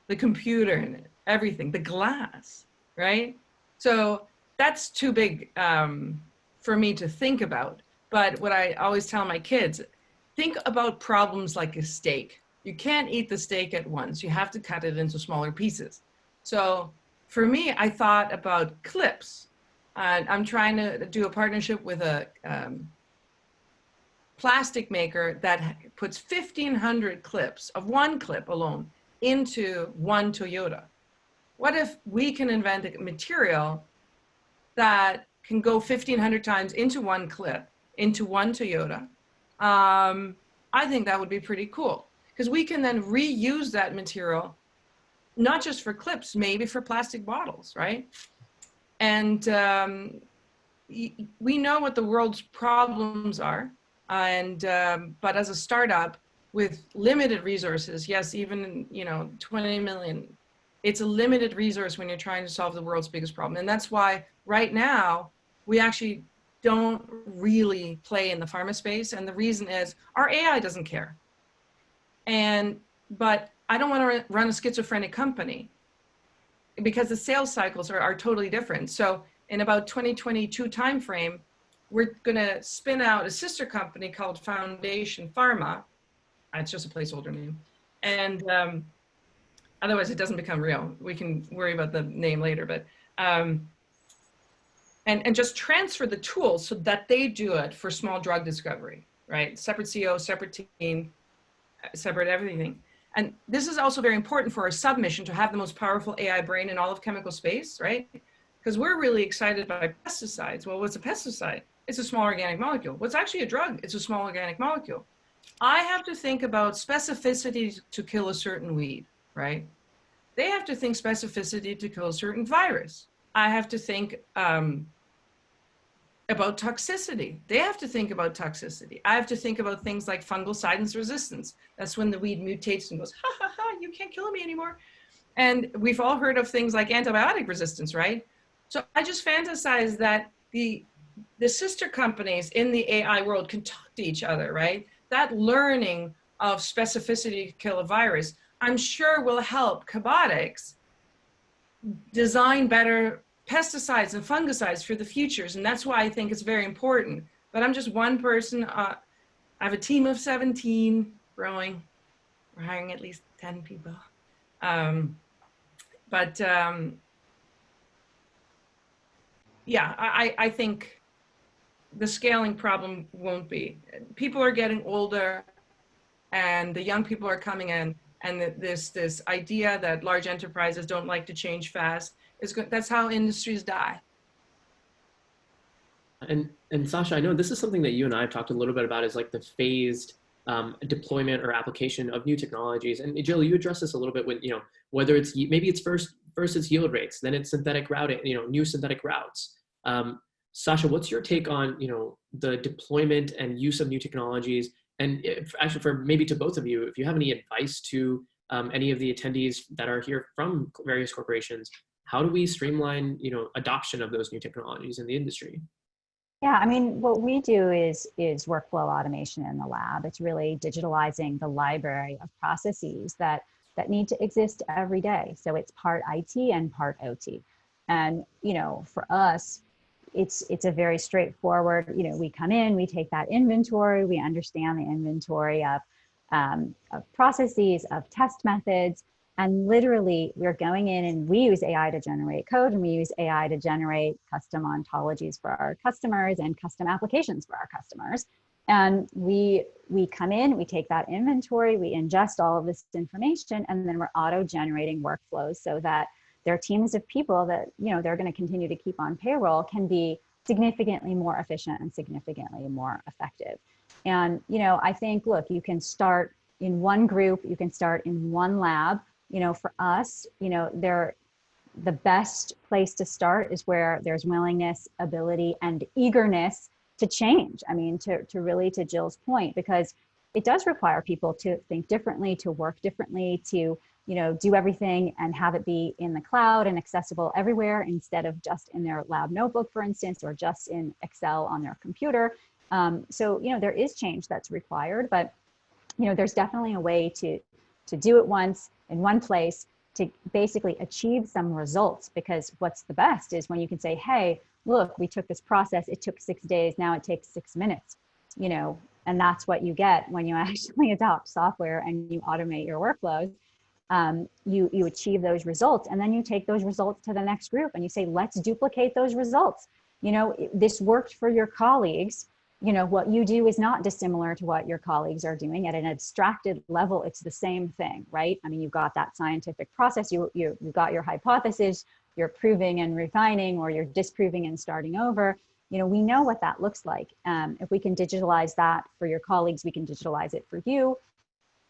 the computer in it, everything, the glass, right? So that's too big for me to think about. But what I always tell my kids, think about problems like a steak. You can't eat the steak at once. You have to cut it into smaller pieces. So for me, I thought about clips. I'm trying to do a partnership with a plastic maker that puts 1,500 clips of one clip alone into one Toyota. What if we can invent a material that can go 1,500 times into one clip, into one Toyota? I think that would be pretty cool because we can then reuse that material, not just for clips, maybe for plastic bottles, right? And we know what the world's problems are. And but as a startup with limited resources, yes, even 20 million, it's a limited resource when you're trying to solve the world's biggest problem. And that's why right now we actually don't really play in the pharma space. And the reason is our AI doesn't care. But I don't want to run a schizophrenic company because the sales cycles are totally different. So in about 2022 timeframe, we're going to spin out a sister company called Foundation Pharma. It's just a placeholder name. And otherwise it doesn't become real. We can worry about the name later, but and just transfer the tools so that they do it for small drug discovery, right? Separate CEO, separate team, separate everything. And this is also very important for our submission to have the most powerful AI brain in all of chemical space, right? Because we're really excited by pesticides. Well, what's a pesticide? It's a small organic molecule. What's actually a drug? It's a small organic molecule. I have to think about specificity to kill a certain weed, right? They have to think specificity to kill a certain virus. I have to think about toxicity. They have to think about toxicity. I have to think about things like fungal silence resistance. That's when the weed mutates and goes, ha ha ha, you can't kill me anymore. And we've all heard of things like antibiotic resistance, right? So I just fantasize that the sister companies in the AI world can talk to each other, right? That learning of specificity to kill a virus, I'm sure will help Cabotics design better pesticides and fungicides for the futures. And that's why I think it's very important. But I'm just one person. I have a team of 17 growing. We're hiring at least 10 people. Yeah, I think the scaling problem won't be. People are getting older and the young people are coming in, and this idea that large enterprises don't like to change fast is good. That's how industries die. And Sasha, I know this is something that you and I have talked a little bit about, is like the phased deployment or application of new technologies. And Jill, you addressed this a little bit with, whether it's, maybe it's first it's yield rates, then it's synthetic routing, new synthetic routes. Sasha, what's your take on, the deployment and use of new technologies? And actually, for maybe to both of you, if you have any advice to any of the attendees that are here from various corporations, how do we streamline, adoption of those new technologies in the industry? Yeah, I mean, what we do is workflow automation in the lab. It's really digitalizing the library of processes that need to exist every day. So it's part IT and part OT. And for us, it's a very straightforward. We come in, we take that inventory, we understand the inventory of processes, of test methods, and literally we're going in and we use AI to generate code, and we use AI to generate custom ontologies for our customers and custom applications for our customers. And we come in, we take that inventory, we ingest all of this information, and then we're auto-generating workflows so that their teams of people that they're going to continue to keep on payroll can be significantly more efficient and significantly more effective. And I think, look, you can start in one group, you can start in one lab. For us, the best place to start is where there's willingness, ability, and eagerness to change. I mean, to really, to Jill's point, because it does require people to think differently, to work differently, to do everything and have it be in the cloud and accessible everywhere instead of just in their lab notebook, for instance, or just in Excel on their computer. So there is change that's required, but there's definitely a way to do it once in one place to basically achieve some results. Because what's the best is when you can say, hey, look, we took this process, it took 6 days, now it takes 6 minutes, and that's what you get when you actually adopt software and you automate your workflows. You achieve those results, and then you take those results to the next group and you say, let's duplicate those results. This worked for your colleagues. What you do is not dissimilar to what your colleagues are doing. At an abstracted level, it's the same thing, right? I mean, you've got that scientific process, you've got your hypothesis, you're proving and refining, or you're disproving and starting over. We know what that looks like. If we can digitalize that for your colleagues, we can digitalize it for you.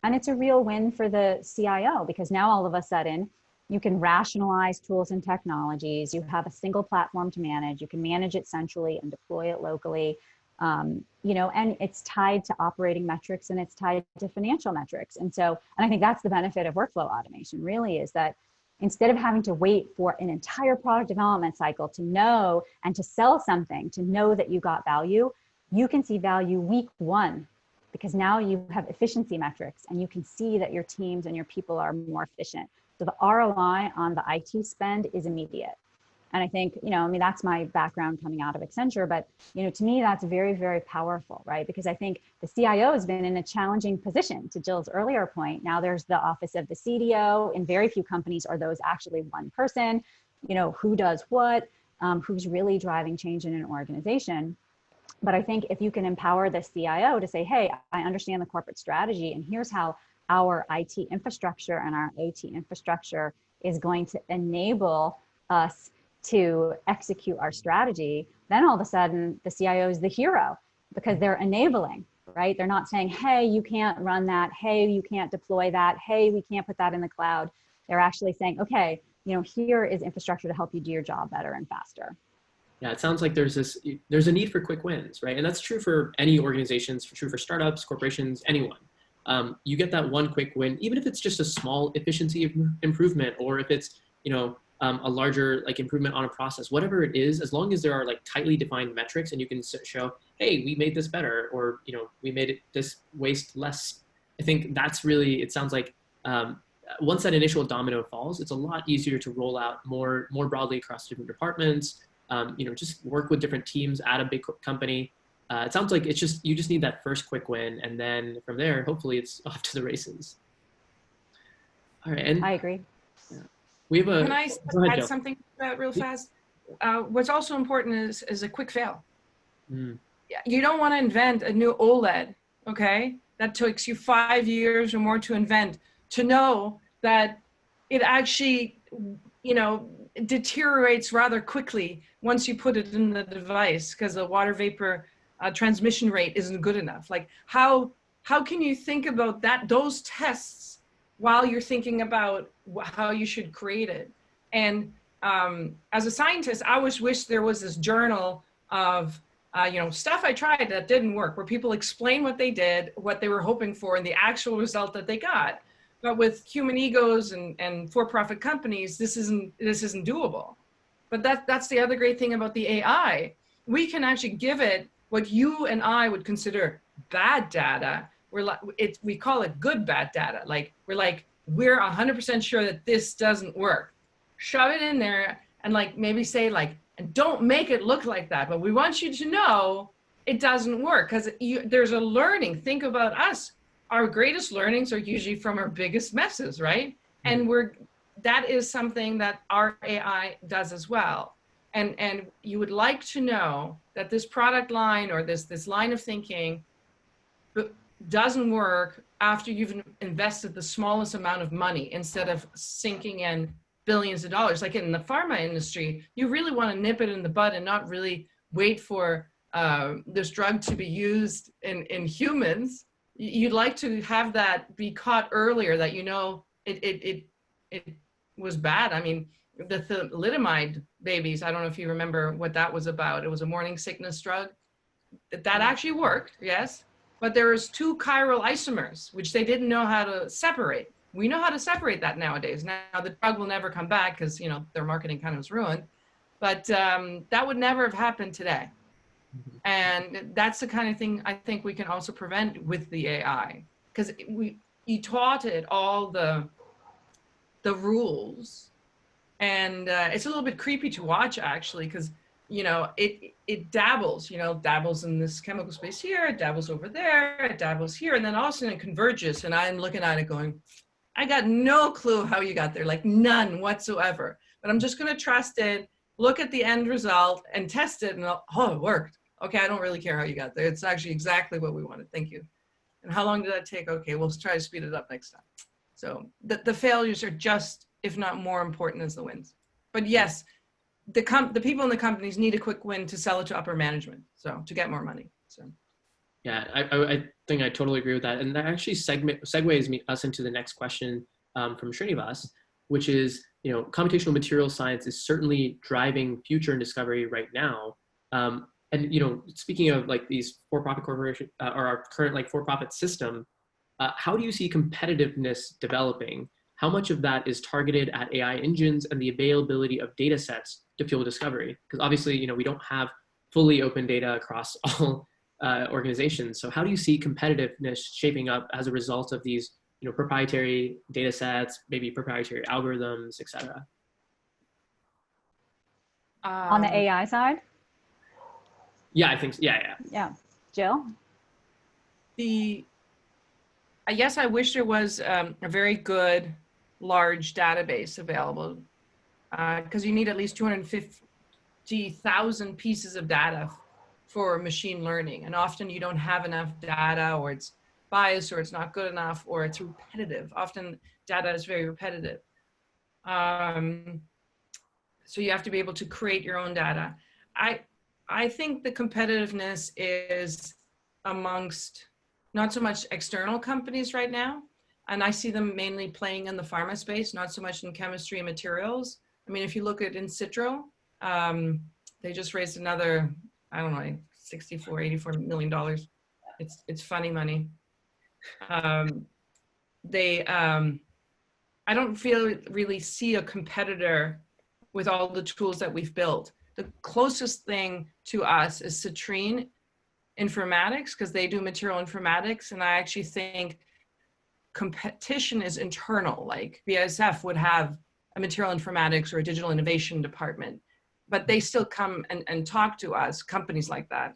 And it's a real win for the CIO, because now all of a sudden you can rationalize tools and technologies. You have a single platform to manage. You can manage it centrally and deploy it locally. And it's tied to operating metrics and it's tied to financial metrics. And I think that's the benefit of workflow automation really, is that instead of having to wait for an entire product development cycle to know and to sell something, to know that you got value, you can see value week one, because now you have efficiency metrics and you can see that your teams and your people are more efficient. So the ROI on the IT spend is immediate. And I think, that's my background coming out of Accenture, but, to me, that's very, very powerful, right? Because I think the CIO has been in a challenging position, to Jill's earlier point. Now there's the office of the CDO. In very few companies are those actually one person, who does what, who's really driving change in an organization. But I think if you can empower the CIO to say, hey, I understand the corporate strategy, and here's how our IT infrastructure and our OT infrastructure is going to enable us to execute our strategy, then all of a sudden the CIO is the hero because they're enabling, right? They're not saying, hey, you can't run that. Hey, you can't deploy that. Hey, we can't put that in the cloud. They're actually saying, okay, here is infrastructure to help you do your job better and faster. Yeah, it sounds like there's a need for quick wins, right? And that's true for any organizations, true for startups, corporations, anyone. You get that one quick win, even if it's just a small efficiency improvement, or if it's a larger improvement on a process, whatever it is, as long as there are tightly defined metrics and you can show, hey, we made this better, or we made this waste less. I think that's really, it sounds like once that initial domino falls, it's a lot easier to roll out more broadly across different departments. Just work with different teams at a big company. It sounds like you just need that first quick win, and then from there, hopefully, it's off to the races. All right, and I agree. Yeah, we have a. Can I Go ahead, add Joe. something real fast? What's also important is a quick fail. Mm. You don't want to invent a new OLED, okay? That takes you 5 years or more to invent, to know that it actually, deteriorates rather quickly once you put it in the device because the water vapor transmission rate isn't good enough. Like how can you think about those tests while you're thinking about how you should create it? And as a scientist, I always wish there was this journal of stuff I tried that didn't work, where people explain what they did, what they were hoping for, and the actual result that they got. But with human egos and for-profit companies, this isn't doable. But that's the other great thing about the AI. We can actually give it what you and I would consider bad data. We call it good bad data. We're 100% sure that this doesn't work. Shove it in there and maybe say and don't make it look like that. But we want you to know it doesn't work because there's a learning. Think about us. Our greatest learnings are usually from our biggest messes, right? And that is something that our AI does as well. And you would like to know that this product line or this line of thinking doesn't work after you've invested the smallest amount of money instead of sinking in billions of dollars. Like in the pharma industry, you really want to nip it in the bud and not really wait for this drug to be used in humans. You'd like to have that be caught earlier, that it was bad. I mean, the thalidomide babies, I don't know if you remember what that was about. It was a morning sickness drug. That actually worked, yes. But there was 2 chiral isomers, which they didn't know how to separate. We know how to separate that nowadays. Now the drug will never come back because their marketing kind of was ruined. But that would never have happened today. And that's the kind of thing I think we can also prevent with the AI, because you taught it all the rules, and it's a little bit creepy to watch actually, because it dabbles in this chemical space here, it dabbles over there, it dabbles here, and then all of a sudden it converges, and I'm looking at it going, I got no clue how you got there, none whatsoever. But I'm just going to trust it, look at the end result, and test it, and it worked. Okay, I don't really care how you got there. It's actually exactly what we wanted. Thank you. And how long did that take? Okay, we'll try to speed it up next time. So the failures are just, if not more important as the wins. But yes, the people in the companies need a quick win to sell it to upper management, so to get more money. So. Yeah, I think I totally agree with that. And that actually segues us into the next question from Srinivas, which is, computational materials science is certainly driving future in discovery right now. And speaking of these for-profit corporations or our current for-profit system, how do you see competitiveness developing? How much of that is targeted at AI engines and the availability of data sets to fuel discovery? Because obviously, we don't have fully open data across all organizations. So how do you see competitiveness shaping up as a result of these proprietary data sets, maybe proprietary algorithms, et cetera? On the AI side? Yeah, I think so. Yeah. Yeah. Jill? I guess I wish there was a very good large database available, because you need at least 250,000 pieces of data for machine learning. And often you don't have enough data, or it's biased, or it's not good enough, or it's repetitive. Often data is very repetitive. So you have to be able to create your own data. I think the competitiveness is amongst not so much external companies right now. And I see them mainly playing in the pharma space, not so much in chemistry and materials. I mean, if you look at in Citro, they just raised another, I don't know, like $84 million. It's funny money. I don't really see a competitor with all the tools that we've built. The closest thing to us is Citrine Informatics, because they do material informatics. And I actually think competition is internal, like BASF would have a material informatics or a digital innovation department, but they still come and talk to us, companies like that.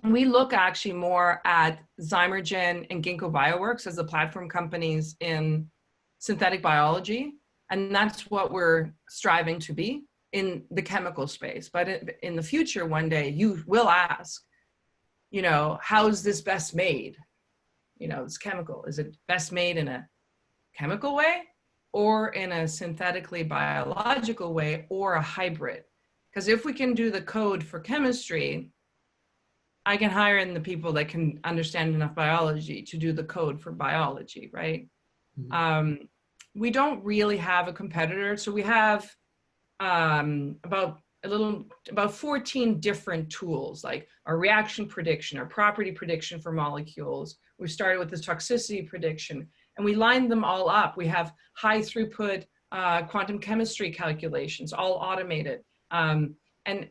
We look actually more at Zymergen and Ginkgo Bioworks as the platform companies in synthetic biology. And that's what we're striving to be in the chemical space. But in the future, one day, you will ask, you know, how is this best made? You know, it's chemical. Is it best made in a chemical way or in a synthetically biological way or a hybrid? Because if we can do the code for chemistry, I can hire in the people that can understand enough biology to do the code for biology, right? Mm-hmm. We don't really have a competitor. So we have about 14 different tools, like our reaction prediction, our property prediction for molecules. We started with this toxicity prediction, and we lined them all up. We have high throughput quantum chemistry calculations, all automated. And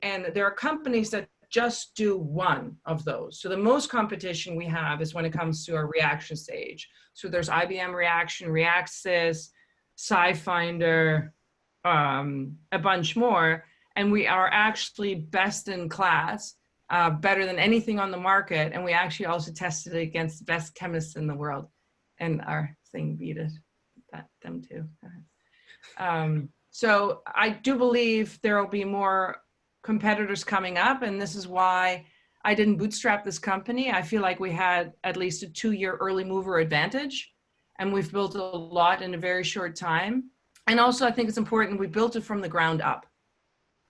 there are companies that just do one of those. So the most competition we have is when it comes to our reaction stage. So there's IBM Reaction, ReactSys, SciFinder, a bunch more. And we are actually best in class, better than anything on the market. And we actually also tested it against the best chemists in the world. And our thing beat it, them too. So I do believe there will be more competitors coming up. And this is why I didn't bootstrap this company. I feel like we had at least a 2-year early mover advantage. And we've built a lot in a very short time. And also I think it's important we built it from the ground up.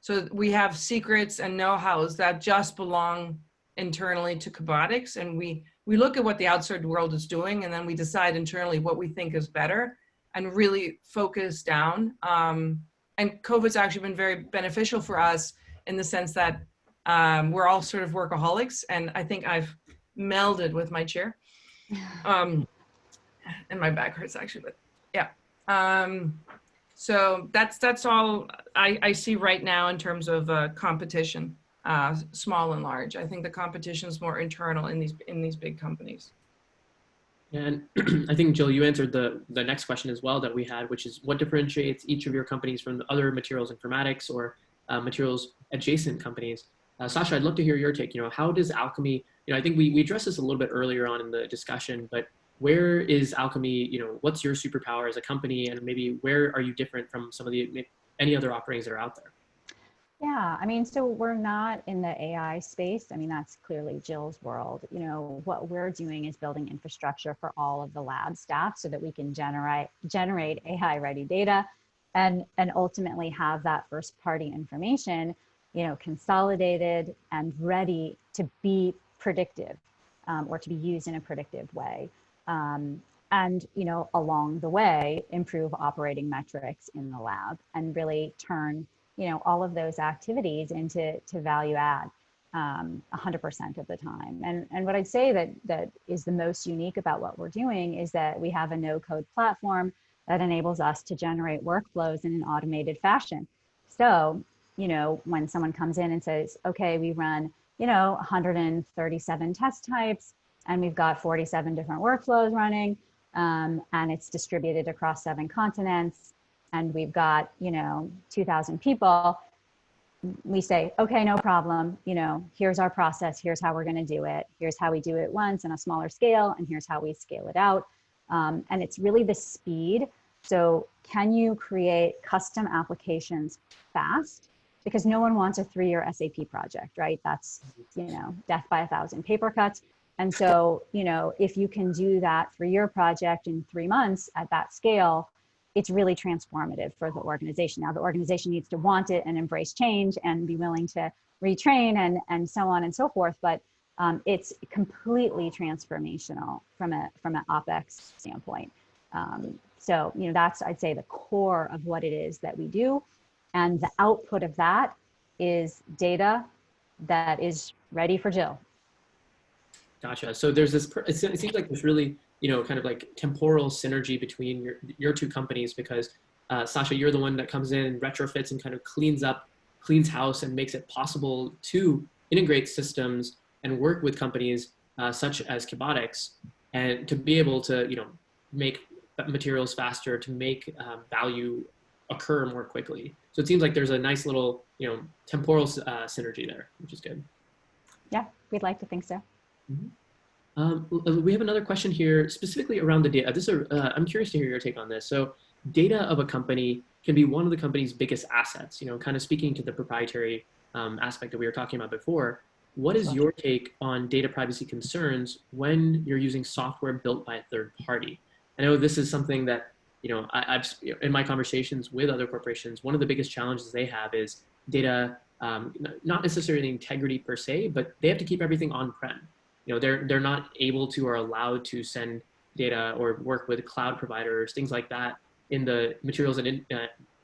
So we have secrets and know-hows that just belong internally to Cobotics. And we look at what the outside world is doing, and then we decide internally what we think is better and really focus down. And COVID's actually been very beneficial for us in the sense that we're all sort of workaholics. And I think I've melded with my chair. And my back hurts actually, but yeah. So that's all I see right now in terms of competition, small and large. I think the competition is more internal in these big companies. And I think, Jill, you answered the next question as well that we had, which is what differentiates each of your companies from the other materials informatics or materials adjacent companies. Sasha, I'd love to hear your take. You know, how does Alchemy, you know, I think we addressed this a little bit earlier on in the discussion, but where is Alchemy, you know, what's your superpower as a company, and maybe where are you different from some of the any other offerings that are out there? Yeah, I mean, so we're not in the AI space. I mean, that's clearly Jill's world. You know, what we're doing is building infrastructure for all of the lab staff so that we can generate AI-ready data and ultimately have that first-party information, you know, consolidated and ready to be predictive or to be used in a predictive way. And, you know, along the way, improve operating metrics in the lab and really turn, you know, all of those activities into value add 100% of the time. And what I'd say that is the most unique about what we're doing is that we have a no-code platform that enables us to generate workflows in an automated fashion. So, you know, when someone comes in and says, okay, we run, you know, 137 test types, and we've got 47 different workflows running, and it's distributed across 7 continents, and we've got, you know, 2,000 people, we say, okay, no problem. You know, here's our process. Here's how we're going to do it. Here's how we do it once on a smaller scale, and here's how we scale it out. And it's really the speed. So can you create custom applications fast? Because no one wants a 3-year SAP project, right? That's, you know, death by 1,000 paper cuts. And so, you know, if you can do that 3-year project in 3 months at that scale, it's really transformative for the organization. Now the organization needs to want it and embrace change and be willing to retrain and so on and so forth. But it's completely transformational from an OpEx standpoint. So, you know, that's, I'd say, the core of what it is that we do. And the output of that is data that is ready for Jill. Gotcha. So there's this, it seems like there's really, you know, kind of like temporal synergy between your two companies, because Sasha, you're the one that comes in and retrofits and kind of cleans house and makes it possible to integrate systems and work with companies such as Kibotics, and to be able to, you know, make materials faster, to make value occur more quickly. So it seems like there's a nice little, you know, temporal synergy there, which is good. Yeah, we'd like to think so. Mm-hmm. We have another question here specifically around the data. I'm curious to hear your take on this. So data of a company can be one of the company's biggest assets, you know, kind of speaking to the proprietary aspect that we were talking about before. What is your take on data privacy concerns when you're using software built by a third party? I know this is something that, you know, I've in my conversations with other corporations, one of the biggest challenges they have is data, not necessarily integrity per se, but they have to keep everything on-prem. You know, they're not able to or allowed to send data or work with cloud providers, things like that in the materials and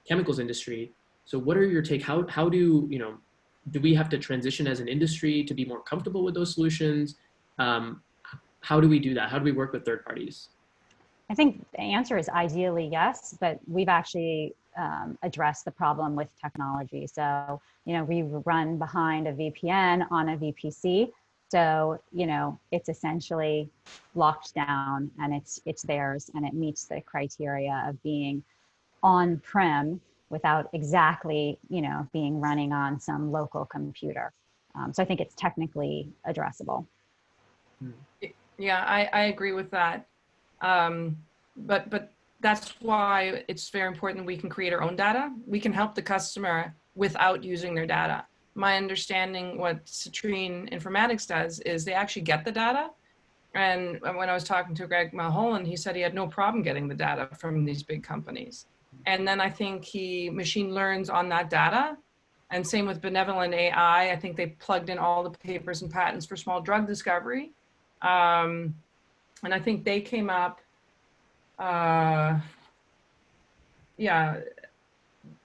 chemicals industry. So what are your take? How do, you know, do we have to transition as an industry to be more comfortable with those solutions? How do we do that? How do we work with third parties? I think the answer is ideally yes, but we've actually addressed the problem with technology. So, you know, we run behind a VPN on a VPC. So, you know, it's essentially locked down and it's theirs, and it meets the criteria of being on-prem without exactly, you know, being running on some local computer. So I think it's technically addressable. Yeah, I agree with that. But that's why it's very important we can create our own data. We can help the customer without using their data. My understanding what Citrine Informatics does is they actually get the data. And when I was talking to Greg Mulholland, he said he had no problem getting the data from these big companies. And then I think he machine learns on that data. And same with Benevolent AI. I think they plugged in all the papers and patents for small drug discovery. And I think they came up, yeah,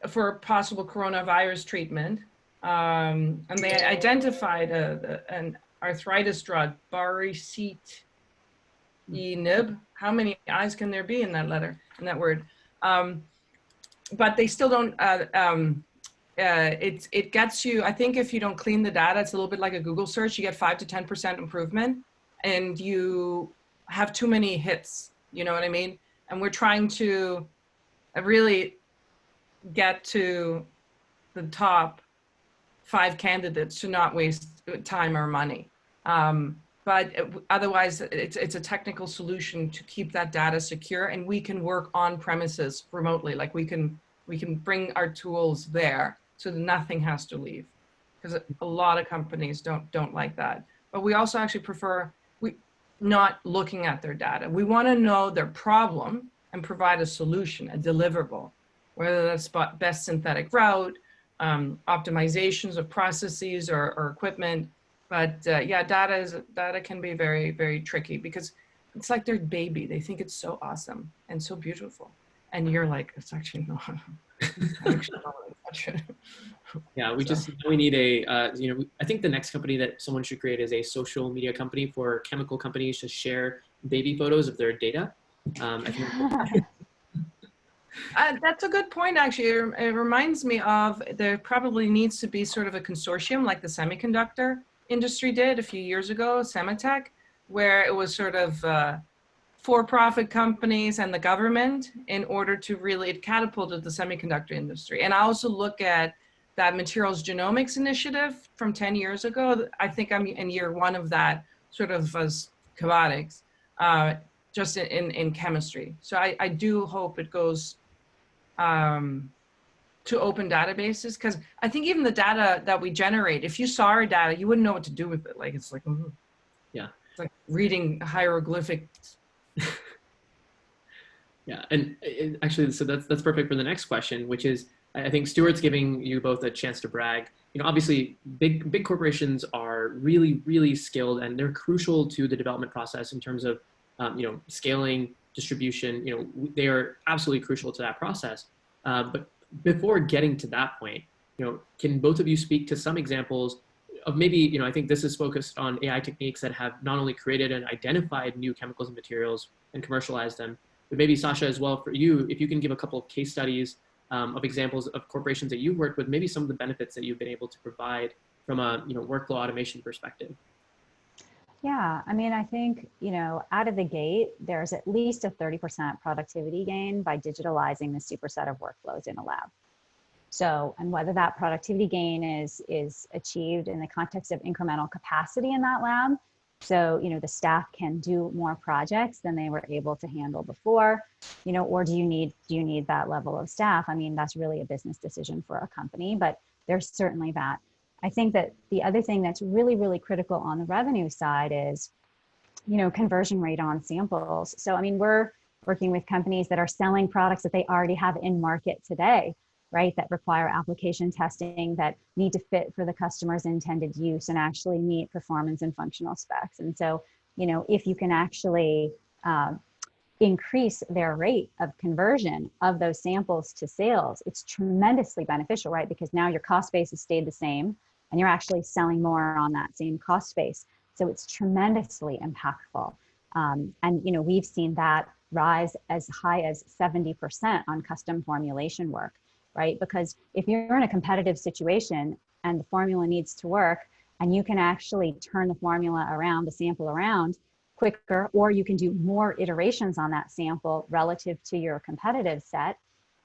for possible coronavirus treatment. And they identified an arthritis drug, baricitinib. How many I's can there be in that letter, in that word? But they still don't, it gets you, I think if you don't clean the data, it's a little bit like a Google search, you get 5 to 10% improvement, and you have too many hits, you know what I mean? And we're trying to really get to the top 5 candidates to not waste time or money. But otherwise, it's a technical solution to keep that data secure, and we can work on premises remotely. Like we can bring our tools there so that nothing has to leave, because a lot of companies don't like that. But we also actually prefer not looking at their data. We want to know their problem and provide a solution, a deliverable, whether that's best synthetic route, optimizations of processes or equipment. But yeah, data can be very, very tricky, because it's like their baby. They think it's so awesome and so beautiful. And you're like, it's actually not. I actually don't want to touch it. Yeah, we need a, you know, I think the next company that someone should create is a social media company for chemical companies to share baby photos of their data. I think that's a good point, actually. It reminds me of, there probably needs to be sort of a consortium like the semiconductor industry did a few years ago, Semitech, where it was sort of for-profit companies and the government, in order to really, it catapulted the semiconductor industry. And I also look at that materials genomics initiative from 10 years ago. I think I'm in year 1 of that, sort of as Kibotics, just in chemistry. So I do hope it goes to open databases, because I think even the data that we generate, if you saw our data, you wouldn't know what to do with it. Like, it's like, yeah, it's like reading hieroglyphics. Yeah, and actually, so that's perfect for the next question, which is I think Stuart's giving you both a chance to brag. Obviously, big corporations are really skilled, and they're crucial to the development process in terms of scaling, distribution. They are absolutely crucial to that process. But before getting to that point, can both of you speak to some examples of maybe, I think this is focused on AI techniques that have not only created and identified new chemicals and materials and commercialized them, but maybe Sasha as well for you, if you can give a couple of case studies of examples of corporations that you've worked with, maybe some of the benefits that you've been able to provide from a workflow automation perspective. Yeah, I mean, I think, out of the gate, there's at least a 30% productivity gain by digitalizing the superset of workflows in a lab. So, and whether that productivity gain is achieved in the context of incremental capacity in that lab, so, the staff can do more projects than they were able to handle before, or do you need that level of staff? I mean, that's really a business decision for a company, but there's certainly that. I think that the other thing that's really critical on the revenue side is, conversion rate on samples. So, I mean, we're working with companies that are selling products that they already have in market today, right? That require application testing, that need to fit for the customer's intended use and actually meet performance and functional specs. And so, if you can actually increase their rate of conversion of those samples to sales, it's tremendously beneficial, right? Because now your cost base has stayed the same and you're actually selling more on that same cost base. So it's tremendously impactful. And we've seen that rise as high as 70% on custom formulation work, right? Because if you're in a competitive situation and the formula needs to work, and you can actually turn the formula around, the sample around quicker, or you can do more iterations on that sample relative to your competitive set,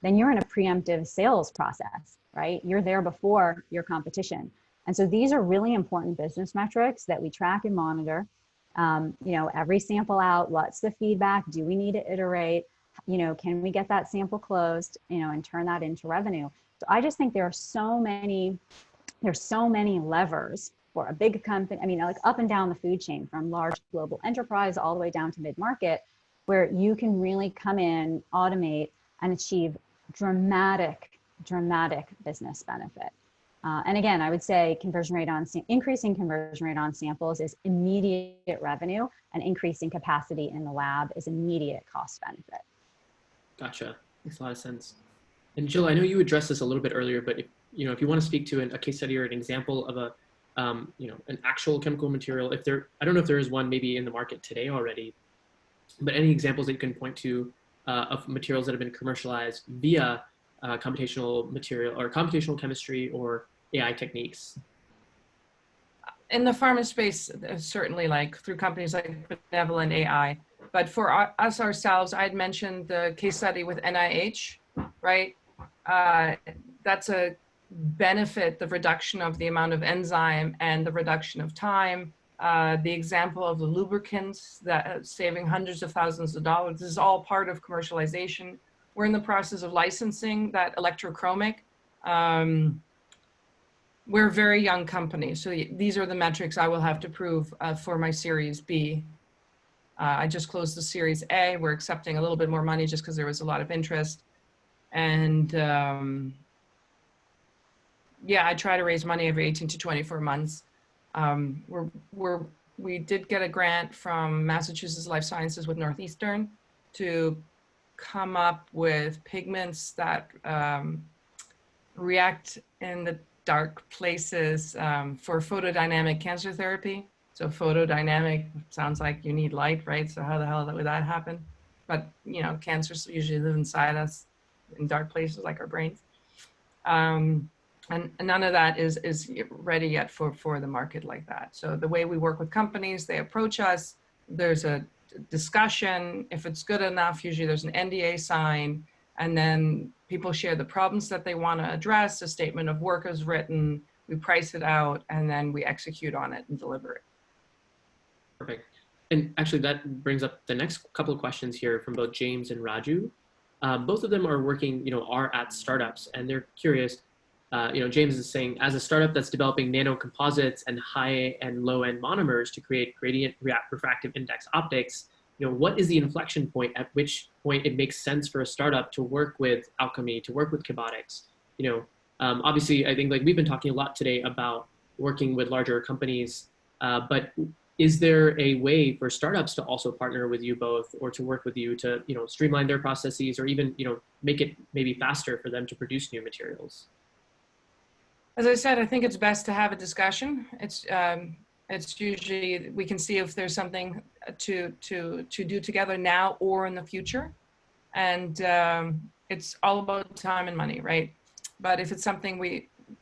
then you're in a preemptive sales process, right? You're there before your competition. And so these are really important business metrics that we track and monitor. Every sample out, what's the feedback? Do we need to iterate? Can we get that sample closed, and turn that into revenue? So I just think there's so many levers for a big company. I mean, like up and down the food chain, from large global enterprise all the way down to mid-market, where you can really come in, automate, and achieve dramatic business benefit. And again, I would say increasing conversion rate on samples is immediate revenue, and increasing capacity in the lab is immediate cost benefit. Gotcha. Makes a lot of sense. And Jill, I know you addressed this a little bit earlier, but if you want to speak to a case study or an example of a, an actual chemical material, I don't know if there is one maybe in the market today already, but any examples that you can point to of materials that have been commercialized via computational material or computational chemistry or AI techniques? In the pharma space, certainly like through companies like Benevolent AI. But for us ourselves, I'd mentioned the case study with NIH, right? That's a benefit, the reduction of the amount of enzyme and the reduction of time. The example of the lubricants that saving hundreds of thousands of dollars. This is all part of commercialization. We're in the process of licensing that electrochromic. We're a very young company, so these are the metrics I will have to prove for my Series B. I just closed the Series A. We're accepting a little bit more money just because there was a lot of interest. And yeah, I try to raise money every 18 to 24 months. We did get a grant from Massachusetts Life Sciences with Northeastern to come up with pigments that react in the dark places for photodynamic cancer therapy. So photodynamic sounds like you need light, right? So how the hell would that happen? But cancers usually live inside us in dark places like our brains. And none of that is ready yet for the market like that. So the way we work with companies, they approach us, there's a discussion. If it's good enough, usually there's an NDA signed, and then people share the problems that they want to address, a statement of work is written, we price it out, and then we execute on it and deliver it. Perfect. And actually that brings up the next couple of questions here from both James and Raju. Both of them are working, are at startups, and they're curious. James is saying, as a startup that's developing nanocomposites and high and low end monomers to create gradient refractive index optics, what is the inflection point at which point it makes sense for a startup to work with Alchemy, to work with Kibotics? Obviously, I think like we've been talking a lot today about working with larger companies, but is there a way for startups to also partner with you both, or to work with you to streamline their processes, or even make it maybe faster for them to produce new materials? As I said, I think it's best to have a discussion. It's usually, we can see if there's something to do together now or in the future. And it's all about time and money, right? But if it's something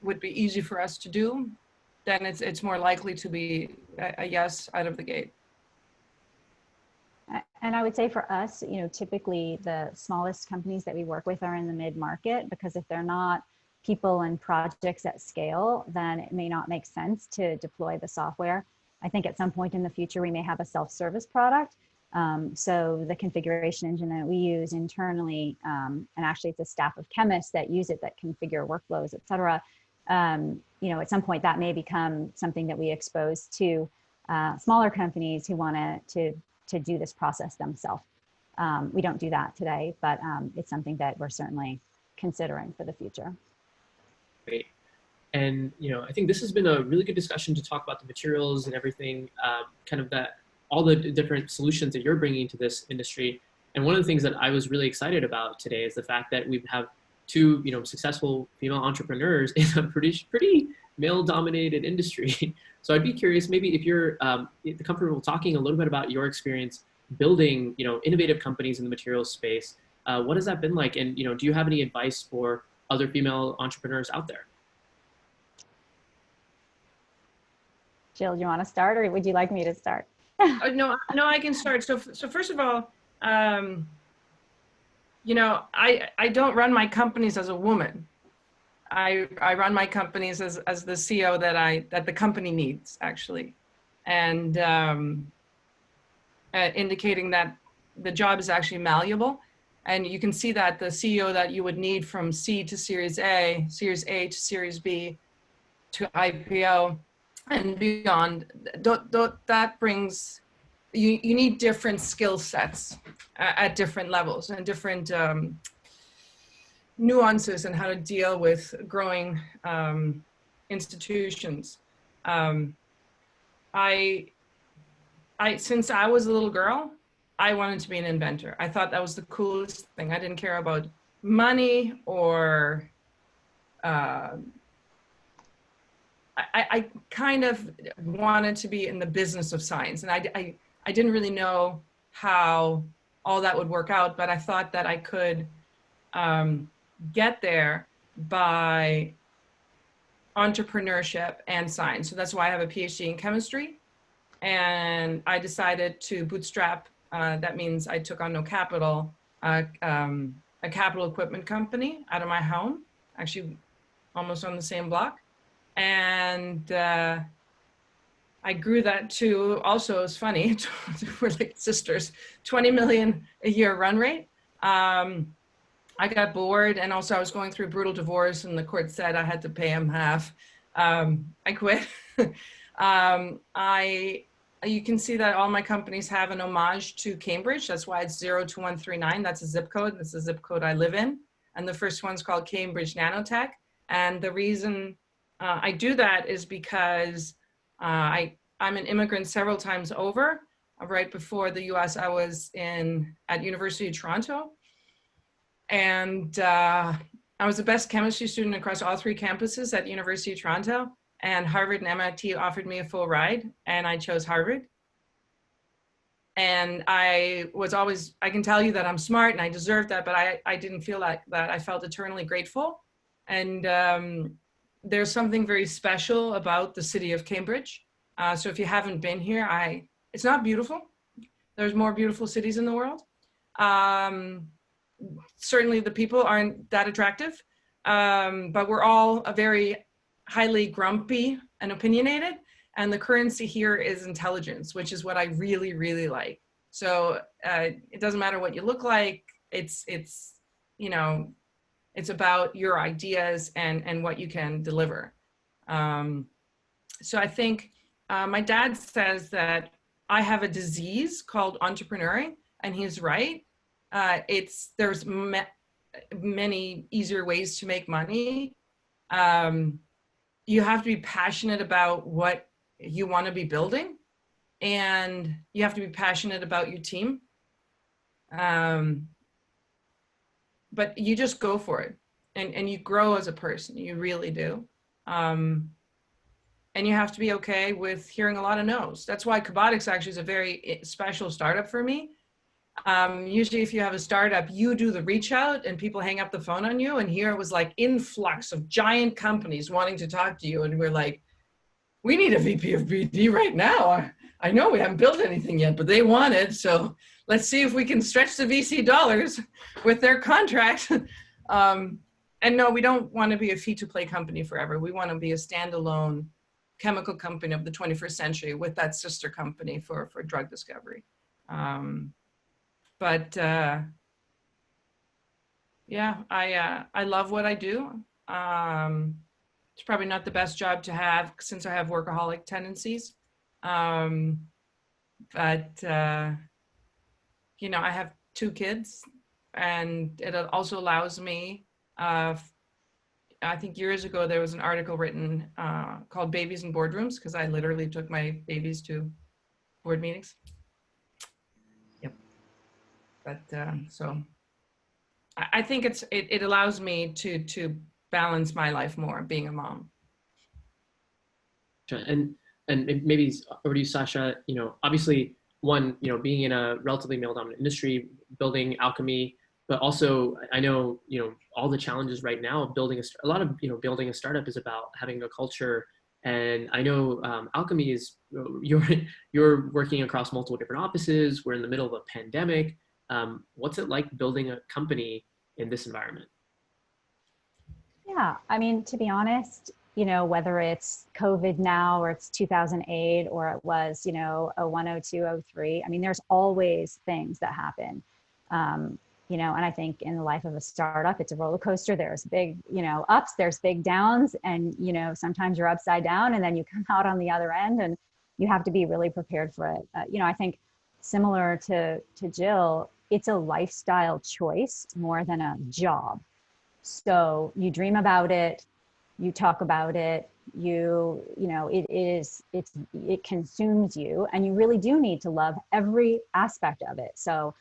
would be easy for us to do, then it's more likely to be a yes out of the gate. And I would say for us, typically the smallest companies that we work with are in the mid-market, because if they're not people and projects at scale, then it may not make sense to deploy the software. I think at some point in the future, we may have a self-service product. So the configuration engine that we use internally, and actually it's a staff of chemists that use it, that configure workflows, et cetera. At some point that may become something that we expose to smaller companies who want to do this process themselves. We don't do that today, but it's something that we're certainly considering for the future. Great. And I think this has been a really good discussion to talk about the materials and everything, kind of all the different solutions that you're bringing to this industry. And one of the things that I was really excited about today is the fact that we have two successful female entrepreneurs in a pretty male-dominated industry. So I'd be curious, maybe if you're comfortable talking a little bit about your experience building innovative companies in the materials space. What has that been like? And do you have any advice for other female entrepreneurs out there? Jill, do you want to start, or would you like me to start? No, I can start. So first of all, I don't run my companies as a woman. I run my companies as the CEO that the company needs, actually, and indicating that the job is actually malleable. And you can see that the CEO that you would need from C to Series A to Series B to IPO and beyond, that brings, you need different skill sets at different levels and different nuances and how to deal with growing institutions. Since I was a little girl, I wanted to be an inventor. I thought that was the coolest thing. I didn't care about money or I kind of wanted to be in the business of science, and I didn't really know how all that would work out, but I thought that I could get there by entrepreneurship and science. So that's why I have a PhD in chemistry, and I decided to bootstrap. That means I took on no capital, a capital equipment company out of my home, actually almost on the same block. And I grew that to, also it's funny, we're like sisters, 20 million a year run rate. I got bored, and also I was going through a brutal divorce, and the court said I had to pay him half. I quit. You can see that all my companies have an homage to Cambridge. That's why it's 02139. That's a zip code. That's the zip code I live in. And the first one's called Cambridge Nanotech. And the reason I do that is because I'm an immigrant several times over. Right before the US, I was at University of Toronto. And I was the best chemistry student across all three campuses at University of Toronto. And Harvard and MIT offered me a full ride, and I chose Harvard. And I can tell you that I'm smart and I deserve that, but I didn't feel like that. I felt eternally grateful. And there's something very special about the city of Cambridge. So if you haven't been here, it's not beautiful. There's more beautiful cities in the world. Certainly the people aren't that attractive, but we're all a very highly grumpy and opinionated, and the currency here is intelligence, which is what I really, really like. So it doesn't matter what you look like. It's about your ideas and what you can deliver. So I think my dad says that I have a disease called entrepreneuring, and he's right. There's many easier ways to make money. You have to be passionate about what you want to be building, and you have to be passionate about your team. But you just go for it, and you grow as a person. You really do. And you have to be okay with hearing a lot of no's. That's why Cobotics actually is a very special startup for me. Usually if you have a startup, you do the reach out and people hang up the phone on you. And here it was like influx of giant companies wanting to talk to you. And we're like, we need a VP of BD right now. I know we haven't built anything yet, but they want it. So let's see if we can stretch the VC dollars with their contract. And no, we don't want to be a fee-to-play company forever. We want to be a standalone chemical company of the 21st century with that sister company for drug discovery. Yeah, I love what I do. It's probably not the best job to have since I have workaholic tendencies. You know, I have 2 kids, and it also allows me, I think years ago there was an article written called Babies in Boardrooms, because I literally took my babies to board meetings. Yep. But so I think it allows me to balance my life more being a mom. And maybe over to you, Sasha. You know, obviously, one, you know, being in a relatively male-dominant industry, building Alchemy, but also I know, you know, all the challenges right now of building a lot of, you know, building a startup is about having a culture. And I know Alchemy is you're working across multiple different offices. We're in the middle of a pandemic. What's it like building a company in this environment? Yeah, I mean, to be honest, you know, whether it's COVID now or it's 2008 or it was, you know, 01, 02, 03, I mean, there's always things that happen. You know, and I think in the life of a startup, it's a roller coaster. There's big, you know, ups, there's big downs, and, you know, sometimes you're upside down and then you come out on the other end, and you have to be really prepared for it. You know, I think similar to Jill, it's a lifestyle choice more than a job. So you dream about it, you talk about it, you know, it consumes you, and you really do need to love every aspect of it. So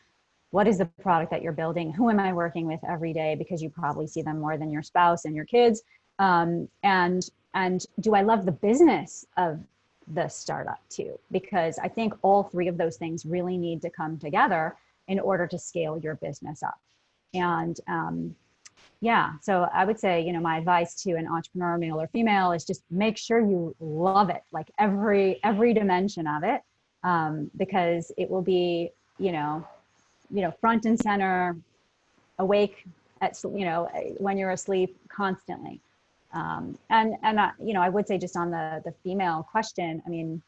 what is the product that you're building? Who am I working with every day? Because you probably see them more than your spouse and your kids. And do I love the business of the startup too? Because I think all 3 of those things really need to come together in order to scale your business up. And yeah, so I would say, you know, my advice to an entrepreneur, male or female, is just make sure you love it, like every dimension of it, because it will be, you know, front and center, awake at, you know, when you're asleep constantly. You know, I would say just on the female question, I mean,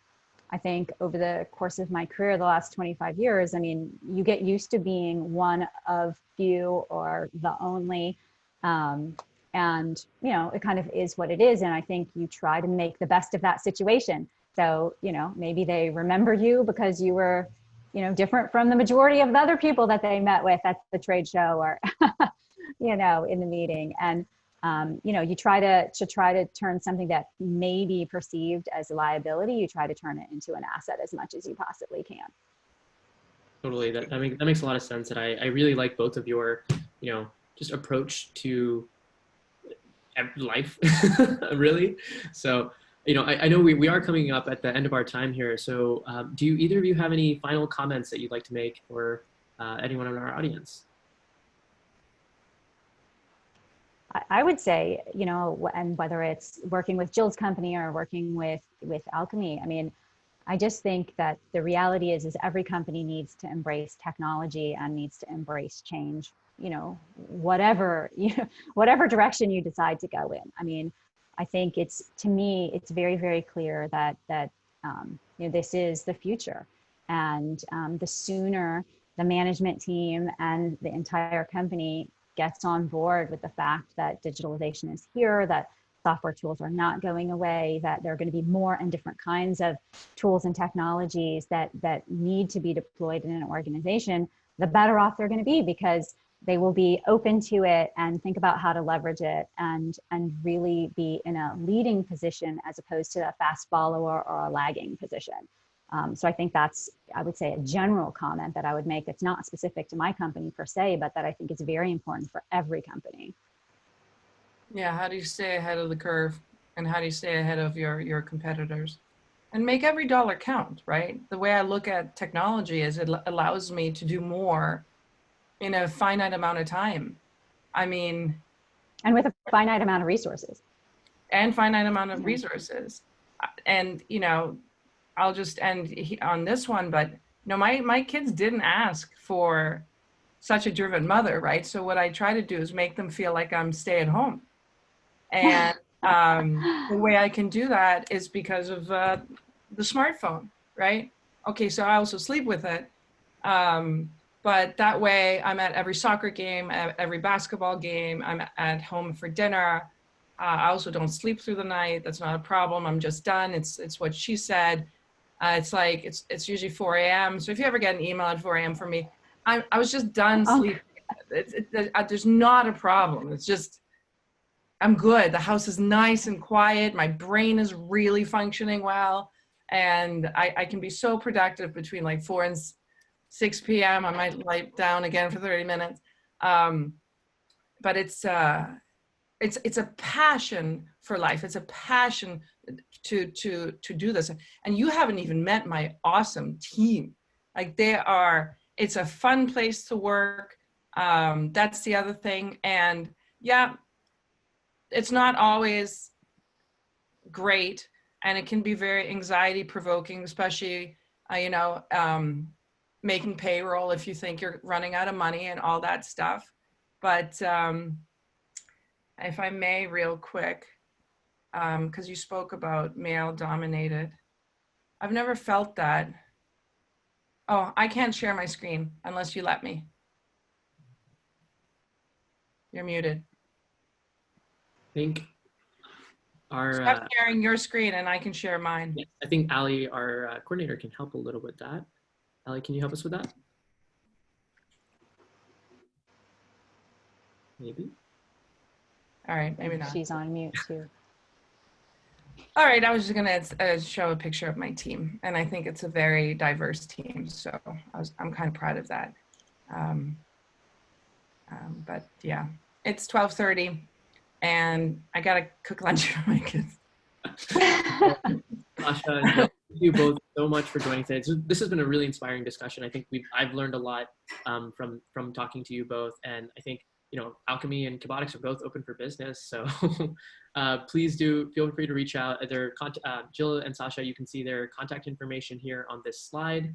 I think over the course of my career, the last 25 years, I mean, you get used to being one of few or the only, and, you know, it kind of is what it is. And I think you try to make the best of that situation. So, you know, maybe they remember you because you were, you know, different from the majority of the other people that they met with at the trade show or, you know, in the meeting. And, you know, you try to turn something that may be perceived as a liability, you try to turn it into an asset as much as you possibly can. Totally, that makes a lot of sense. And I really like both of your, you know, just approach to life, really. So, you know, I know we are coming up at the end of our time here. So do either of you have any final comments that you'd like to make for anyone in our audience? I would say, you know, and whether it's working with Jill's company or working with Alchemy, I mean, I just think that the reality is every company needs to embrace technology and needs to embrace change, you know, whatever direction you decide to go in. I mean, I think to me, it's very, very clear that you know, this is the future. And the sooner the management team and the entire company gets on board with the fact that digitalization is here, that software tools are not going away, that there are going to be more and different kinds of tools and technologies that need to be deployed in an organization, the better off they're going to be, because they will be open to it and think about how to leverage it, and really be in a leading position as opposed to a fast follower or a lagging position. So I think that's, I would say, a general comment that I would make that's not specific to my company per se, but that I think is very important for every company. Yeah, how do you stay ahead of the curve, and how do you stay ahead of your competitors? And make every dollar count, right? The way I look at technology is it allows me to do more in a finite amount of time. I mean, and with a finite amount of resources. And finite amount of resources. And, you know, I'll just end on this one, but, you know, my kids didn't ask for such a driven mother, right? So what I try to do is make them feel like I'm stay at home. And the way I can do that is because of the smartphone, right? Okay, so I also sleep with it. But that way I'm at every soccer game, at every basketball game, I'm at home for dinner. I also don't sleep through the night. That's not a problem. I'm just done. It's what she said. It's like, it's usually 4 a.m. So if you ever get an email at 4 a.m. from me, I was just done sleeping. There's not a problem. It's just, I'm good. The house is nice and quiet. My brain is really functioning well. And I can be so productive between like 4 and 6 p.m. I might lie down again for 30 minutes. But it's a passion for life. It's a passion to do this. And you haven't even met my awesome team. Like it's a fun place to work. That's the other thing. And yeah, it's not always great, and it can be very anxiety provoking, especially, making payroll if you think you're running out of money and all that stuff. But if I may, real quick, because you spoke about male dominated, I've never felt that. Oh, I can't share my screen unless you let me. You're muted. I think our Stop sharing your screen and I can share mine. yes, I think Ali, our coordinator, can help a little with that. Ali, can you help us with that? Maybe. All right, maybe not. She's on mute too. All right, I was just gonna show a picture of my team, and I think it's a very diverse team, so I'm kind of proud of that. But yeah, it's 12:30, and I gotta cook lunch for my kids. Sasha and Jill, thank you both so much for joining today. This has been a really inspiring discussion. I think I've learned a lot from talking to you both, and I think Alchemy and Cabotics are both open for business. So please do feel free to reach out. Jill and Sasha, you can see their contact information here on this slide.